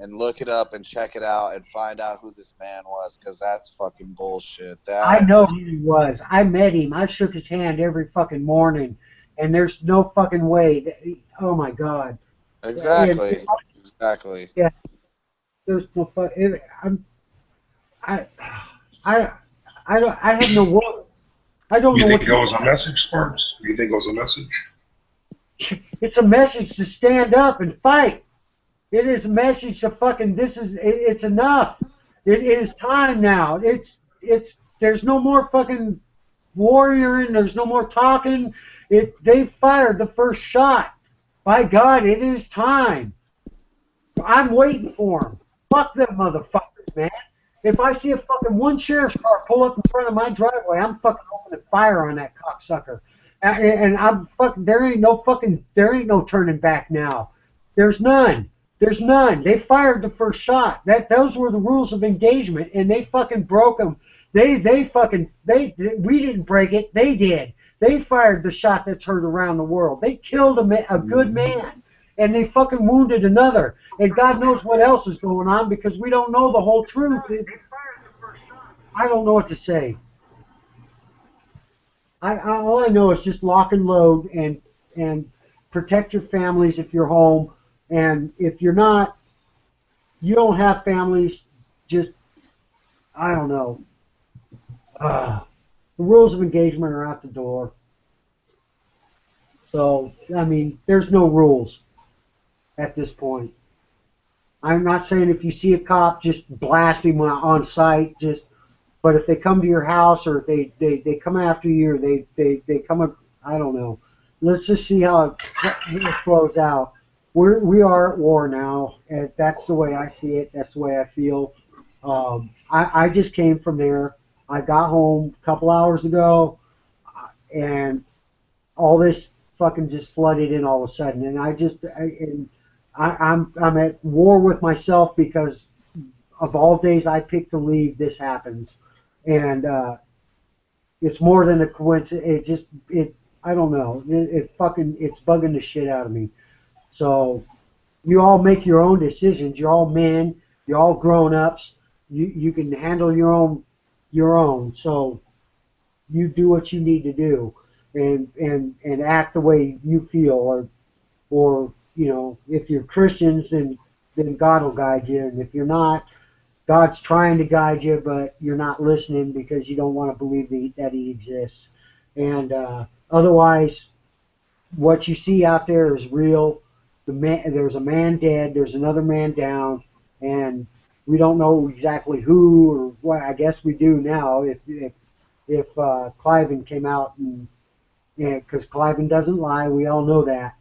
and look it up and check it out and find out who this man was, because that's fucking bullshit. I know who he was. I met him. I shook his hand every fucking morning, and there's no fucking way. Oh my God. Exactly. Yeah. There's no fucking. I have no words. I don't You know think what it was a message, Sparks? You think it was a message? It's a message to stand up and fight. It is a message to fucking. It's enough. It is time now. There's no more fucking warrioring. There's no more talking. They fired the first shot. By God, it is time. I'm waiting for them. Fuck them motherfuckers, man. If I see a fucking one sheriff's car pull up in front of my driveway, I'm fucking opening fire on that cocksucker. And I'm fucking. There ain't no turning back now. There's none. There's none. They fired the first shot. Those were the rules of engagement, and they fucking broke them. We didn't break it. They did. They fired the shot that's heard around the world. They killed a good man, and they fucking wounded another. And God knows what else is going on because we don't know the whole truth. I don't know what to say. All I know is just lock and load and protect your families if you're home. And if you're not, you don't have families, just, I don't know. The rules of engagement are out the door. So, I mean, there's no rules at this point. I'm not saying if you see a cop, just blast him on sight, but if they come to your house or they come after you or they come up, I don't know. Let's just see how it flows out. We are at war now, and that's the way I see it. That's the way I feel. I just came from there. I got home a couple hours ago, and all this fucking just flooded in all of a sudden. And I'm at war with myself because of all days I picked to leave, this happens, and it's more than a coincidence. I don't know. It's bugging the shit out of me. So you all make your own decisions. You're all men. You're all grown-ups. You can handle your own. So you do what you need to do, and act the way you feel, or if you're Christians, then God will guide you, and if you're not, God's trying to guide you, but you're not listening because you don't want to believe that He exists. And otherwise, what you see out there is real. There's a man dead. There's another man down, and we don't know exactly who or what. I guess we do now. If Cliven came out, and because Cliven doesn't lie, we all know that.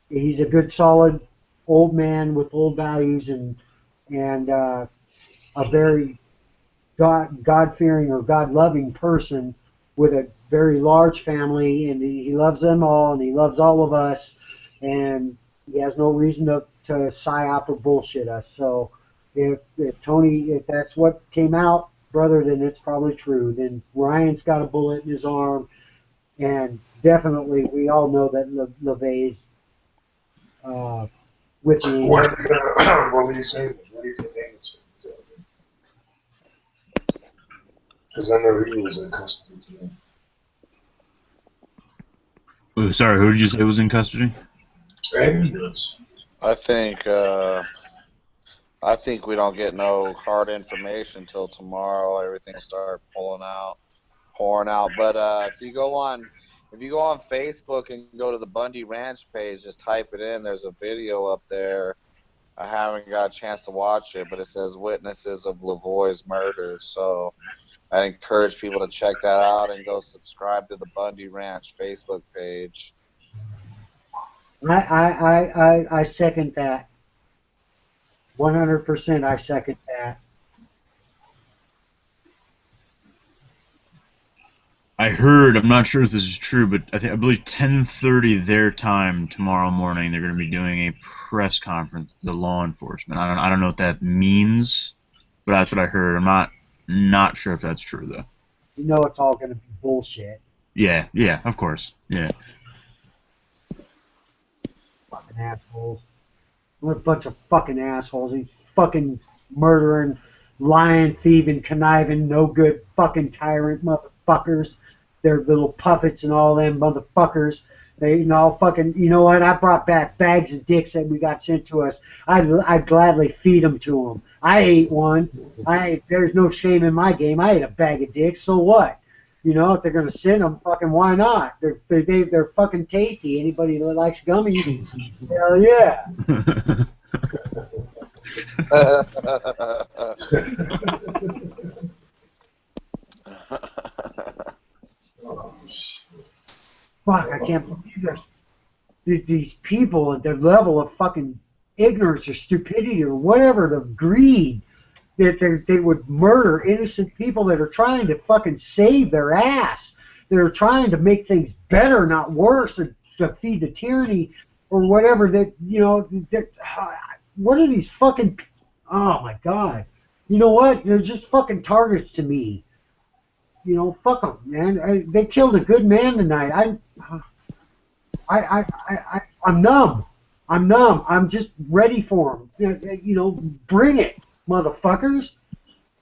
He's a good, solid old man with old values, and a very God-fearing or God-loving person with a very large family, and he loves them all, and he loves all of us, and he has no reason to psyop or bullshit us. So if Tony, if that's what came out, brother, then it's probably true. Then Ryan's got a bullet in his arm, and definitely we all know that LeVay's with the When are they going to release Amos? What do you think Amos is going to do? Because I know he was in custody today. Oh, sorry, who did you say was in custody? Amos. I think we don't get no hard information until tomorrow. Everything will start pouring out. But if you go on Facebook and go to the Bundy Ranch page, just type it in. There's a video up there. I haven't got a chance to watch it, but it says witnesses of Lavoie's murder. So I encourage people to check that out and go subscribe to the Bundy Ranch Facebook page. I second that. 100% I second that. I heard, I'm not sure if this is true, but I believe 10:30 their time tomorrow morning they're going to be doing a press conference with the law enforcement. I don't know what that means, but that's what I heard. I'm not sure if that's true though. You know it's all going to be bullshit. Yeah, of course. Yeah. Fucking assholes. What a bunch of fucking assholes. These fucking murdering, lying, thieving, conniving, no good fucking tyrant motherfuckers. They're little puppets and all them motherfuckers. They all fucking, you know what? I brought back bags of dicks that we got sent to us. I'd gladly feed them to them. I ate one. There's no shame in my game. I ate a bag of dicks. So what? You know, if they're gonna send them, fucking why not? They're fucking tasty. Anybody that likes gummies, hell yeah. Fuck, I can't believe these people at their level of fucking ignorance or stupidity or whatever, the greed that they would murder innocent people that are trying to fucking save their ass. They're trying to make things better, not worse, or to feed the tyranny or whatever. What are these fucking? Oh my God! You know what? They're just fucking targets to me. You know, fuck them, man. They killed a good man tonight. I'm numb. I'm numb. I'm just ready for them. You know, bring it, motherfuckers.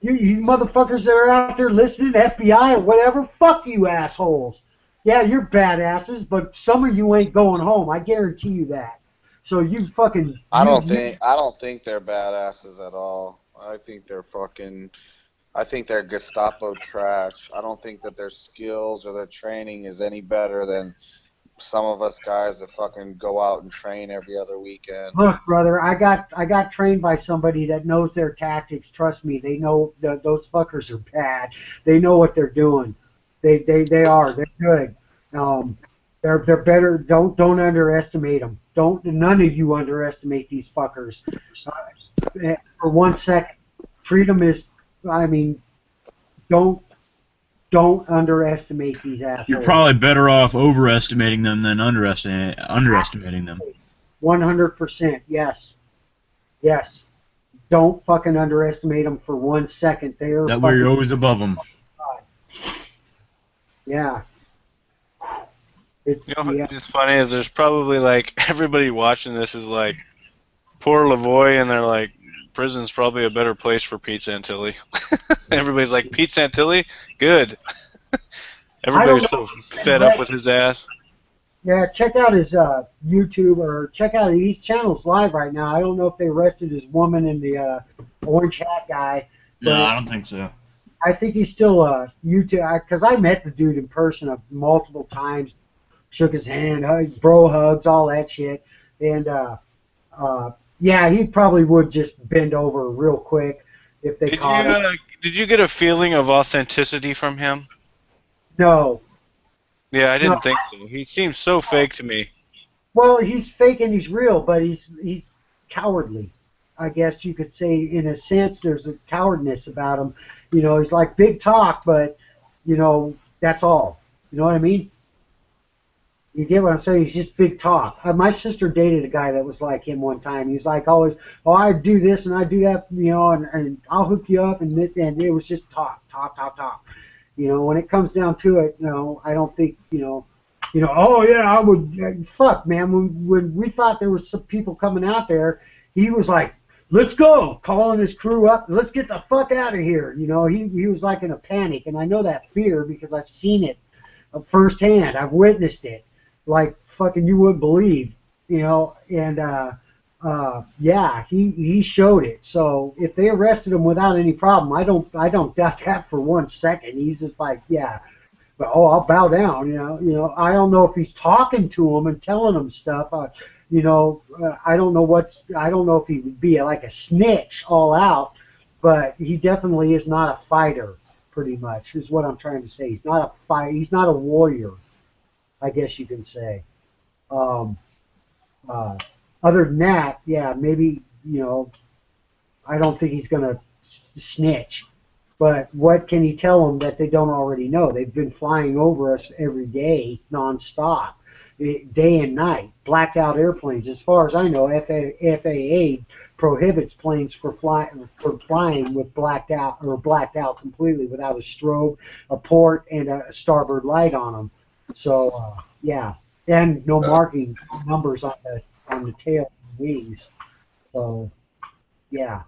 You motherfuckers that are out there listening, FBI or whatever, fuck you assholes. Yeah, you're badasses, but some of you ain't going home. I guarantee you that. So you fucking. I don't think they're badasses at all. I think they're Gestapo trash. I don't think that their skills or their training is any better than some of us guys that fucking go out and train every other weekend. Look, brother, I got trained by somebody that knows their tactics. Trust me, they know those fuckers are bad. They know what they're doing. They are. They're good. They're better. Don't underestimate them. None of you underestimate these fuckers. For 1 second, treat them as. I mean, don't underestimate these assholes. You're probably better off overestimating them than underestimating them. 100%, yes. Yes. Don't fucking underestimate them for 1 second. That way you're always above them. Yeah. It's, You know, yeah, it's funny is there's probably like everybody watching this is like poor Lavoy, and they're like, prison's probably a better place for Pete Santilli. Everybody's like, Pete Santilli, good. I don't Everybody's know. so fed up with his ass. Yeah, check out his YouTube or check out his channel's live right now. I don't know if they arrested his woman and the orange hat guy. No, but I don't think so. I think he's still YouTube because I met the dude in person multiple times, shook his hand, bro hugs, all that shit, and yeah, he probably would just bend over real quick if they caught him. Did you get a feeling of authenticity from him? No, Yeah, I no. didn't think so. He seems so fake to me. Well, he's fake and he's real, but he's cowardly. I guess you could say, in a sense, there's a cowardness about him. You know, he's like big talk, but you know, that's all. You know what I mean? You get what I'm saying? He's just big talk. My sister dated a guy that was like him one time. He was like always, oh, I do this and I do that, you know, and I'll hook you up, and it was just talk. You know, when it comes down to it, you know, I don't think, you know, oh yeah, I would, fuck, man. When we thought there was some people coming out there, he was like, let's go, calling his crew up, let's get the fuck out of here. You know, he was like in a panic, and I know that fear because I've seen it firsthand. I've witnessed it, like fucking you wouldn't believe, you know, and yeah, he showed it. So if they arrested him without any problem, I don't doubt that for 1 second. He's just like, yeah. But, oh, I'll bow down, you know. I don't know if he's talking to him and telling him stuff. You know, I don't know if he would be like a snitch all out, but he definitely is not a fighter. Pretty much is what I'm trying to say. He's not a fight. He's not a warrior, I guess you can say. Other than that, yeah, maybe, you know, I don't think he's gonna snitch. But what can he tell them that they don't already know? They've been flying over us every day, nonstop, day and night, blacked out airplanes. As far as I know, FAA prohibits planes for flying with blacked out completely without a strobe, a port, and a starboard light on them. So yeah, and no marking numbers on the tail and wings. So yeah.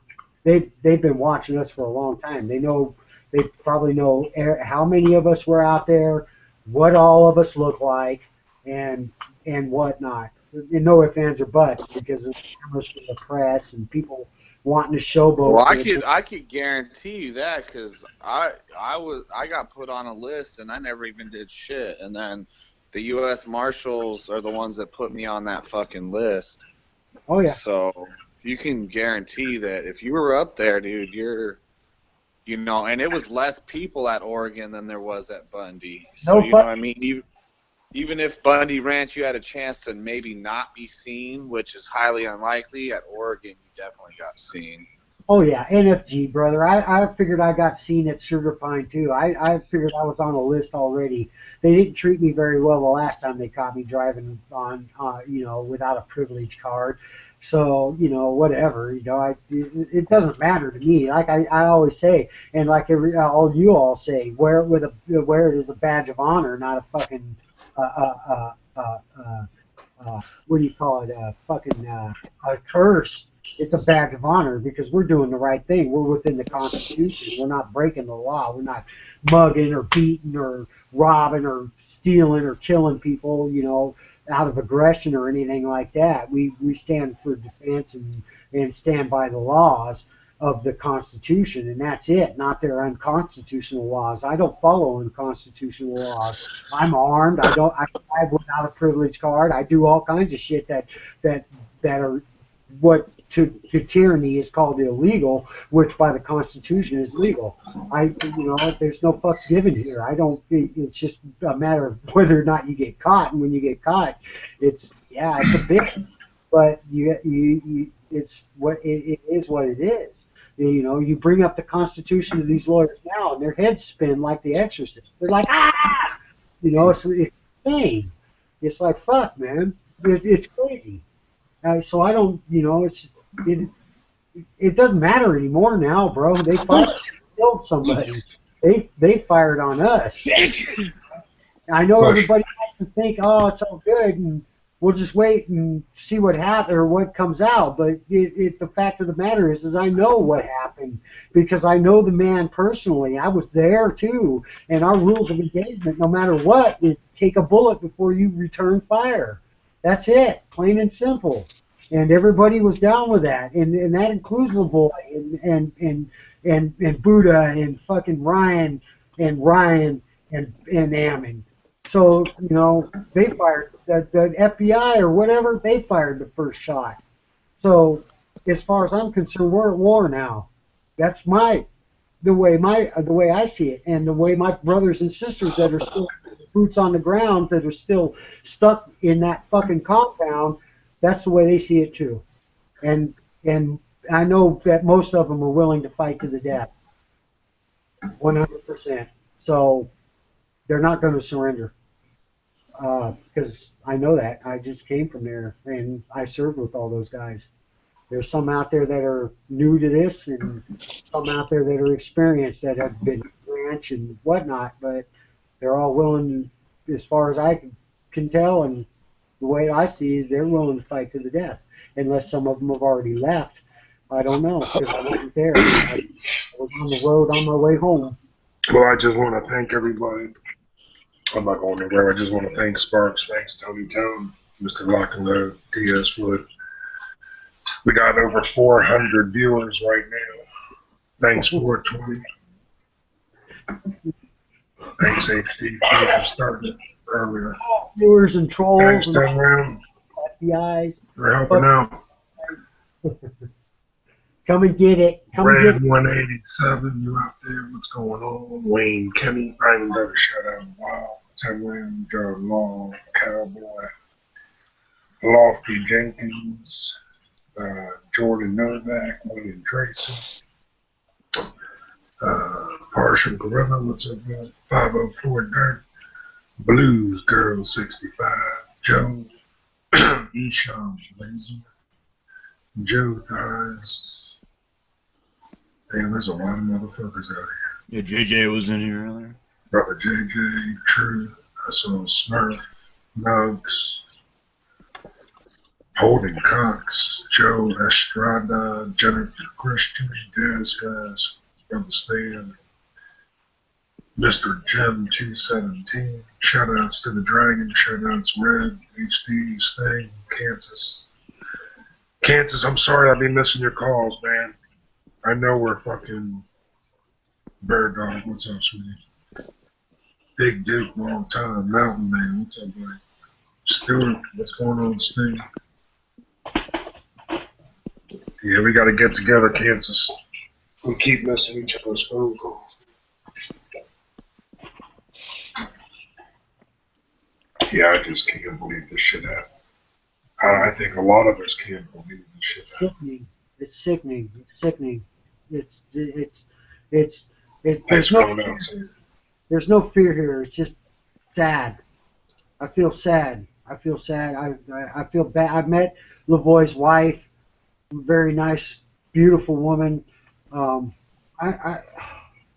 They've been watching us for a long time. They probably know how many of us were out there, what all of us look like, and whatnot. And no ifs, ands, or buts, because of the cameras from the press and people wanting to showboat. Well, I could guarantee you that because I got put on a list and I never even did shit, and then the U.S. Marshals are the ones that put me on that fucking list. Oh yeah. So you can guarantee that if you were up there, dude, you know, and it was less people at Oregon than there was at Bundy. So, you know what I mean? Even if Bundy Ranch, you had a chance to maybe not be seen, which is highly unlikely, at Oregon, you definitely got seen. Oh, yeah, NFG, brother. I figured I got seen at Sugar Pine, too. I figured I was on a list already. They didn't treat me very well the last time they caught me driving on, you know, without a privilege card. So, you know, whatever, you know, it doesn't matter to me. Like I always say, and like all you all say, wear it as a badge of honor, not a fucking, what do you call it, a curse. It's a badge of honor because we're doing the right thing. We're within the Constitution. We're not breaking the law. We're not mugging or beating or robbing or stealing or killing people, you know, out of aggression or anything like that. We stand for defense and stand by the laws of the Constitution, and that's it, not their unconstitutional laws. I don't follow unconstitutional laws. I'm armed. I drive without a privilege card. I do all kinds of shit that are what to tyranny is called illegal, which by the Constitution is legal. You know, there's no fucks given here. It's just a matter of whether or not you get caught, and when you get caught, it's a bitch, but it's what it is. What it is. You know, you bring up the Constitution to these lawyers now, and their heads spin like The Exorcist. They're like, ah, you know, it's insane. It's like, fuck, man, it's crazy. So I don't, you know, it's just, it doesn't matter anymore now, bro. They killed somebody. They fired on us. I know Bush. everybody has to think, oh, it's all good, and we'll just wait and see what happens or what comes out. But the fact of the matter is I know what happened because I know the man personally. I was there too, and our rules of engagement, no matter what, is take a bullet before you return fire. That's it, plain and simple. And everybody was down with that, and that includes LaVoy and Buddha and fucking Ryan and Ammon. So, you know, they fired, the FBI or whatever, they fired the first shot. So, as far as I'm concerned, we're at war now. That's the way I see it, and the way my brothers and sisters that are still boots on the ground, that are still stuck in that fucking compound, that's the way they see it too. And I know that most of them are willing to fight to the death, 100%. So, they're not going to surrender. Because I know that. I just came from there, and I served with all those guys. There's some out there that are new to this, and some out there that are experienced that have been ranch and whatnot, but they're all willing, as far as I can tell, and the way I see it, they're willing to fight to the death, unless some of them have already left. I don't know, because I wasn't there. I was on the road on my way home. Well, I just want to thank everybody. I'm not going anywhere. I just want to thank Sparks. Thanks, Tony Tone, Mr. Lock and Load, T.S. Wood. We got over 400 viewers right now. Thanks, 420. Thanks, HDP, for starting earlier. Viewers and trolls. Thanks, and 10 Round. FBI's. For helping out. Come and get it. Come and get Red 187, you out there? What's going on? Wayne Kenny, I ain't never shut out in a while. 10 Round, Joe Long, Cowboy, Lofty Jenkins, Jordan Novak, William Tracy, Partial Gorilla, what's up, man? 504 Dirt, Blues Girl 65, Joe, Esham Laser, Joe Thighs. Damn, there's a lot of motherfuckers out here. Yeah, JJ was in here earlier. Brother JJ, Truth, I saw Smurf, Nugs, Holden Cox, Joe Estrada, Jennifer Christian, Gaz Guys, Brother Stan, Mr. Jim 217, shoutouts to the Dragon, shoutouts Red, HD, Sting, Kansas. Kansas, I'm sorry I'll be missing your calls, man. I know we're fucking Bird Dog, what's up, sweetie? Big Duke, long time, Mountain Man, what's up, buddy? Stuart, what's going on, Steve? Yeah, we got to get together, Kansas. We keep missing each other's phone calls. Yeah, I just can't believe this shit happened. I think a lot of us can't believe this shit happened. sickening. It's sickening. It's sickening. Thanks for coming out, sir. There's no fear here. It's just sad. I feel sad. I feel sad. I feel bad. I've met LaVoy's wife. Very nice, beautiful woman.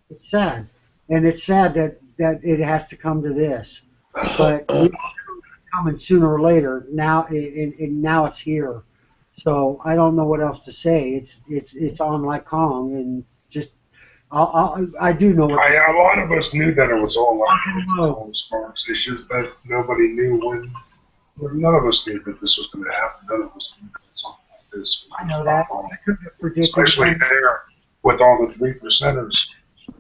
It's sad, and it's sad that it has to come to this. But it's coming sooner or later. Now, and now it's here. So I don't know what else to say. It's on like Kong, and just I do know. A lot of us knew that it was all like Sparks. It's just that nobody knew when. None of us knew that this was going to happen. None of us knew that something like this. I know that. I couldn't have predicted. Especially there with all the 3%ers.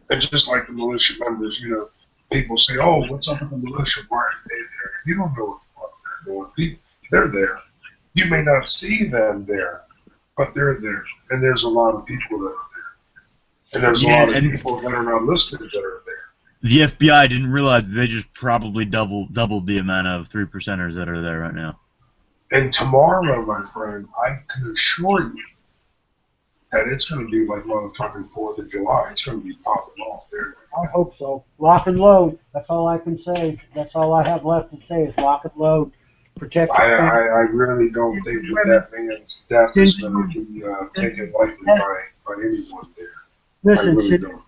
And just like the militia members, you know, people say, "Oh, what's up with the militia? Why are they there?" You don't know what the fuck they're doing. They're there. You may not see them there, but they're there. And there's a lot of people that are there. And there's a lot of people that are not listed that are there. The FBI didn't realize they just probably doubled the amount of 3%ers that are there right now. And tomorrow, my friend, I can assure you that it's going to be like motherfucking 4th of July. It's going to be popping off there. I hope so. Lock and load. That's all I can say. That's all I have left to say is lock and load. Protect. I really don't think that man's death is going to be taken lightly by anyone there. Listen, I really don't.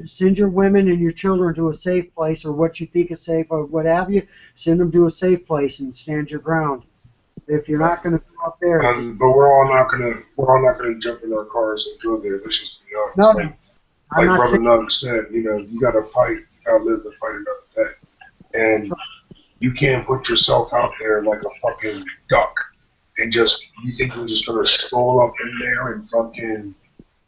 send your women and your children to a safe place, or what you think is safe, or what have you. Send them to a safe place and stand your ground. If you're not going to go up there, just, But we're all not gonna jump in our cars and go there. Let's just be honest. no, Like I'm not Brother saying. Nug said, you gotta fight. You gotta live to fight another day. And you can't put yourself out there like a fucking duck and just, you think you're just gonna stroll up in there and fucking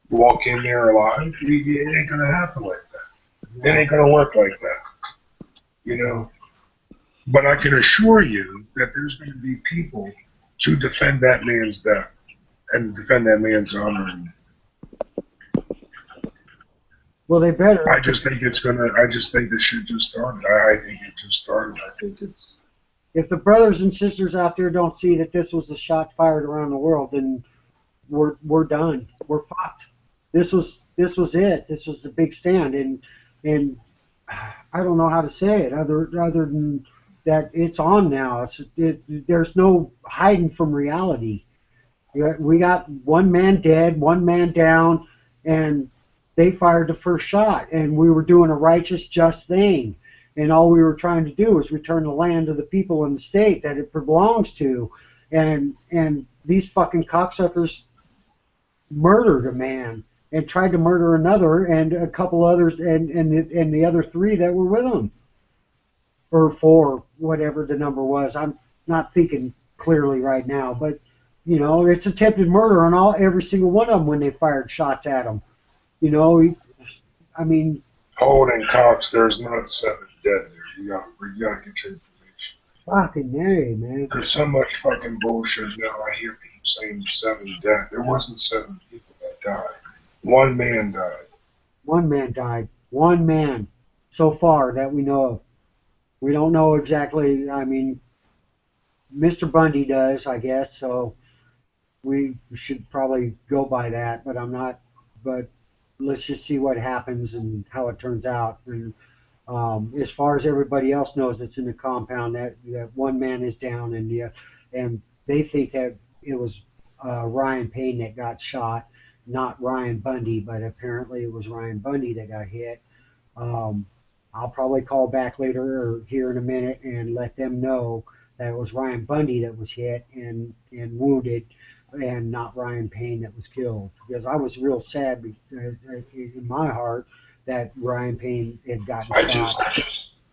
walk in there alive? It ain't gonna happen like that. It ain't gonna work like that. But I can assure you that there's gonna be people to defend that man's death and defend that man's honor. Well, they better. I just think this shit just started. I think it just started. I think it's. If the brothers and sisters out there don't see that this was a shot fired around the world, then we're done. We're fucked. This was it. This was the big stand, and I don't know how to say it other than that it's on now. There's no hiding from reality. We got one man dead, one man down, and they fired the first shot, and we were doing a righteous, just thing. And all we were trying to do was return the land to the people in the state that it belongs to. And these fucking cocksuckers murdered a man and tried to murder another and a couple others and the other three that were with them. Or four, whatever the number was. I'm not thinking clearly right now, but it's attempted murder on every single one of them when they fired shots at them. I mean, Holding Cox, there's not 7 dead there. You gotta get your information. fucking nay, man. There's so much fucking bullshit now. I hear people saying 7 dead. There wasn't 7 people that died. 1 man died. 1 man died. 1 man so far that we know of. We don't know exactly. I mean, Mr. Bundy does, I guess, so we should probably go by that, but I'm not. But let's just see what happens and how it turns out. And as far as everybody else knows that's in the compound, that 1 man is down, and they think that it was Ryan Payne that got shot, not Ryan Bundy, but apparently it was Ryan Bundy that got hit. I'll probably call back later or here in a minute and let them know that it was Ryan Bundy that was hit and wounded, and not Ryan Payne that was killed. Because I was real sad in my heart that Ryan Payne had gotten shot.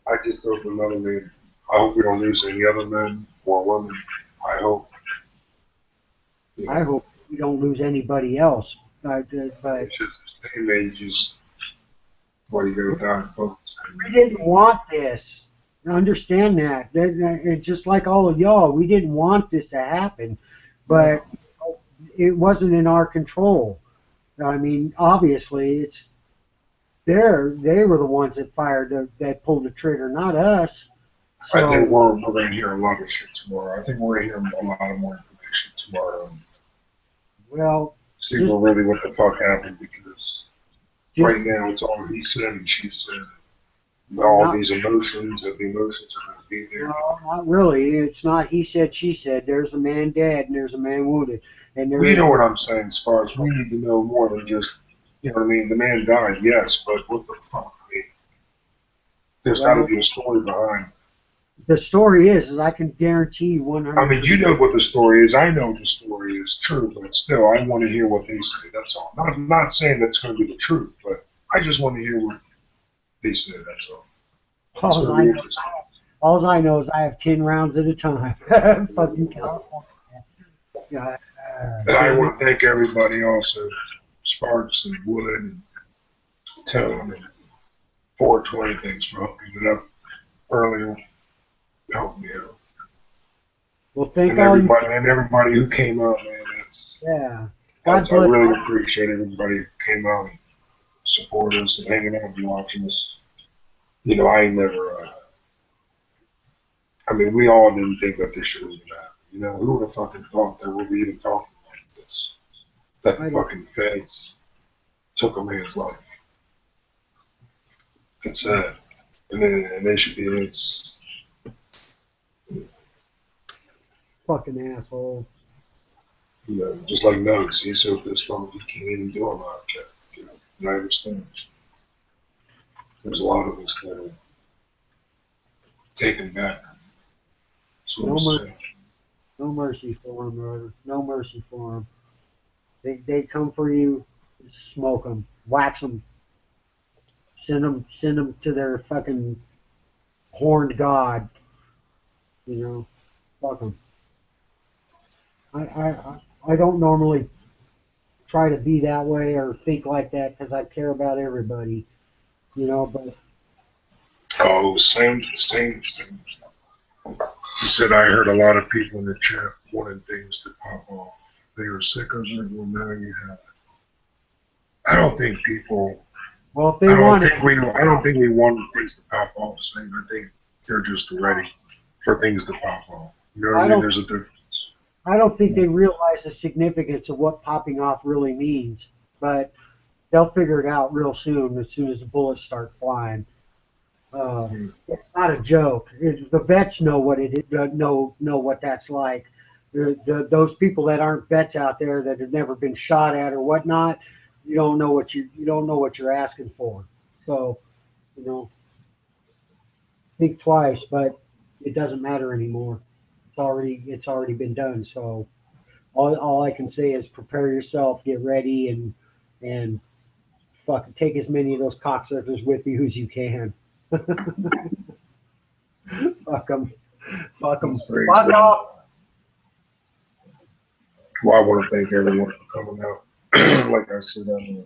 I just hope another man. I hope we don't lose any other men or women. I hope. I hope we don't lose anybody else. But It's just the same age. Why you gotta die, folks? we didn't want this. Understand that. It's just like all of y'all, we didn't want this to happen, but it wasn't in our control. I mean, obviously, they were the ones that fired, that pulled the trigger, not us. So, I think we're going to hear a lot of shit tomorrow. I think we're going to hear a lot of more information tomorrow. well, See just- what the fuck happened, because right now it's all he said and she said. All these emotions, and the emotions are going to be there. no, not really. It's not he said, she said. There's a man dead and there's a man wounded. And You know what I'm saying, as far as we need to know more than just, what I mean? The man died, yes, but what the fuck? I mean, there's got to be a story behind. The story is I can guarantee 100%. I mean, you know what the story is. I know the story is true, but still, I want to hear what they say. That's all. I'm not saying that's going to be the truth, but I just want to hear what they say. That's all. It's All gonna I be know- interesting. All I know is I have 10 rounds at a time. Fucking California. Yeah, And I want to thank everybody also, Sparks and Wood and Tone and 420. Thanks for hooking it up earlier. Helped me out. well, thank And all you. everybody who came out, man. Yeah. God I bless. really appreciate everybody who came out and support us and hanging out and watching us. I ain't never. I mean, we all didn't think that this shit was gonna happen. Who would have fucking thought that we'd be even talking about this? That the fucking feds took a man's life. It's sad, and they should be. It's Fucking asshole. just like Nugs. He's so pissed off he can't even do a live chat. And I understand. There's a lot of us that are taken back. So No I'm mer- saying. No mercy for them, brother. No mercy for them. They come for you, smoke them, wax them, send them to their fucking horned god. You know, fuck them. I don't normally try to be that way or think like that because I care about everybody. You know, but Oh, same. He said, I heard a lot of people in the chat wanting things to pop off. They were sick of it. Well, now you have it. I don't think people. well, if they want it, I don't think we want things to pop off. Same. I think they're just ready for things to pop off. You know what I mean? don't- There's a difference. I don't think they realize the significance of what popping off really means. But they'll figure it out real soon as the bullets start flying. It's not a joke. The vets know what know what that's like. Those people that aren't vets out there that have never been shot at or whatnot, you don't know what you're asking for. So, you know, think twice, but it doesn't matter anymore. It's already been done. So all I can say is prepare yourself, get ready, and fucking take as many of those cocksuckers with you as you can. Fuck them. Fuck them. That's very Fuck good. off. Well, I want to thank everyone for coming out. Like I said, I'm going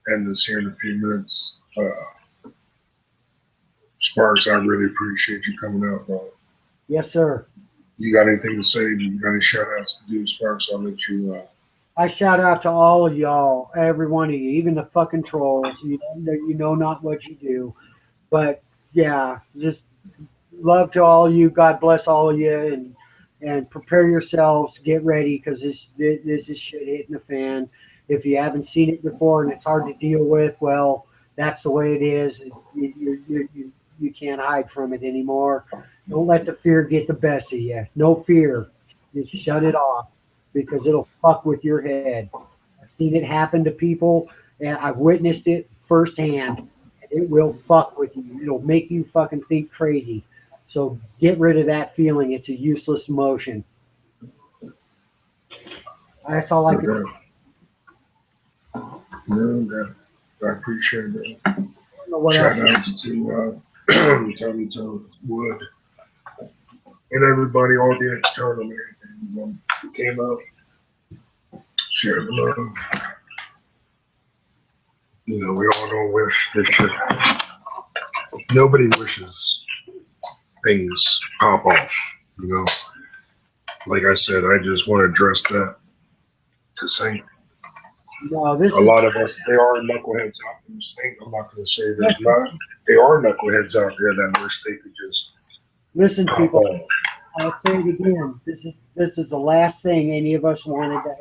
to end this here in a few minutes. Sparks, I really appreciate you coming out, bro. Yes, sir. You got anything to say? You got any shout outs to do, Sparks? I'll let you. I shout out to all of y'all, every one of you, even the fucking trolls. You know not what you do, but yeah, just love to all you. God bless all of you, and prepare yourselves. Get ready because this is shit hitting the fan. If you haven't seen it before and it's hard to deal with, well, that's the way it is. You can't hide from it anymore. Don't let the fear get the best of you. No fear. Just shut it off because it'll fuck with your head. I've seen it happen to people, and I've witnessed it firsthand. It will fuck with you. It'll make you fucking think crazy. So get rid of that feeling. It's a useless emotion. That's all I can do. No, I appreciate it. I don't know what Shout else. outs to Tony Toad, Wood, and everybody, all the external and everything who came out, shared the love. You know, we all don't wish this shit. Nobody wishes things pop off, you know. Like I said, I just want to address that to say No, this a is lot of us, there are knuckleheads out there. I'm not going to say there's not. There are knuckleheads out there that wish they could just listen, pop people. off. I'll say it again. This is the last thing any of us wanted to happen.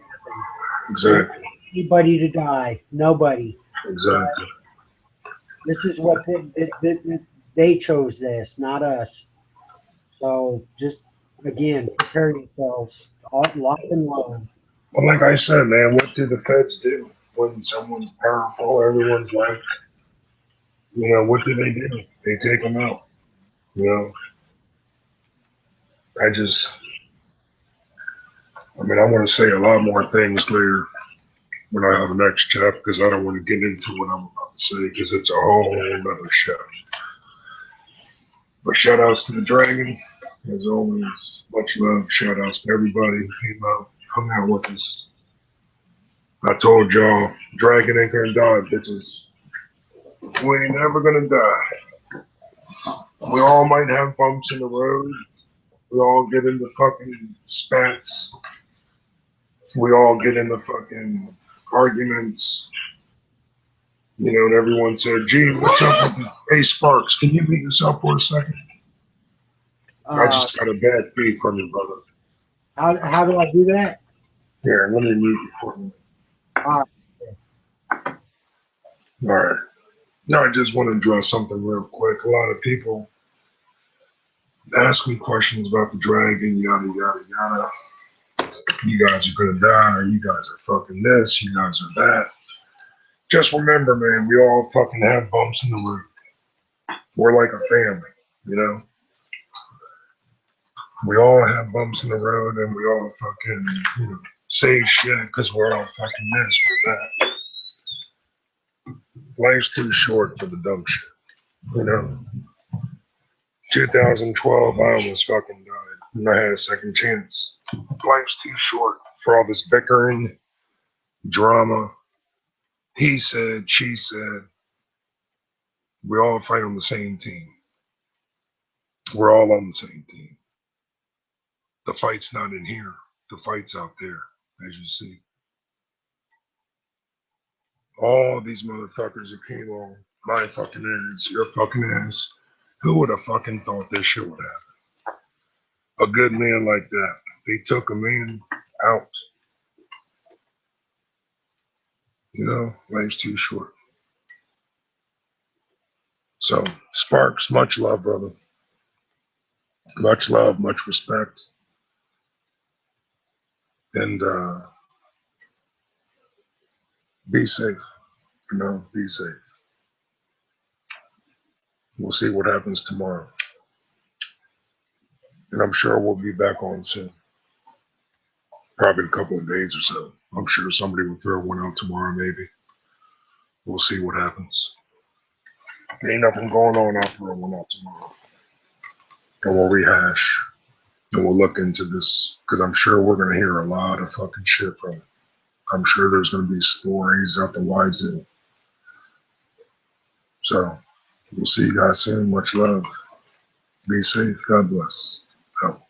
Exactly. Anybody to die. Nobody. Exactly. This is what they chose this, not us. So just again, prepare yourselves. Lock and load. Well, like I said, man, what do the feds do when someone's powerful? Everyone's like, you know, what do? They take them out. You know, I want to say a lot more things later when I have the next chat because I don't want to get into what I'm about to say because it's a whole other show. But shout outs to the Dragon, as always. Much love. Shout outs to everybody who came out, hung out with us. I told y'all, Dragon ain't gonna die, bitches. We ain't never gonna die. We all might have bumps in the road. We all get into fucking spats. We all get into fucking arguments. You know, and everyone said, gee, what's up with the Hey Sparks, can you mute yourself for a second? I just got a bad feed from you, brother. How do I do that? Here, let me mute you for a minute. All right. Now I just want to address something real quick. A lot of people ask me questions about the dragon, yada, yada, yada. You guys are going to die. You guys are fucking this. You guys are that. Just remember, man, we all fucking have bumps in the road. We're like a family, you know? We all have bumps in the road and we all fucking, say shit because we're all fucking this or that. Life's too short for the dumb shit, you know? 2012, I almost fucking died and I had a second chance. Life's too short for all this bickering, drama. He said, she said. We all fight on the same team. We're all on the same team. The fight's not in here. The fight's out there, as you see. All these motherfuckers who came on my fucking ass, your fucking ass. Who would have fucking thought this shit would happen? A good man like that. They took a man out. You know, life's too short. So, Sparks, much love, brother. Much love, much respect. And be safe. You know, be safe. We'll see what happens tomorrow. And I'm sure we'll be back on soon. Probably a couple of days or so. I'm sure somebody will throw one out tomorrow, maybe. We'll see what happens. Ain't nothing going on, I'll throw one out tomorrow. And we'll rehash. And we'll look into this. Because I'm sure we're going to hear a lot of fucking shit from it. I'm sure there's going to be stories out the wazoo. So, we'll see you guys soon. Much love. Be safe. God bless. Out.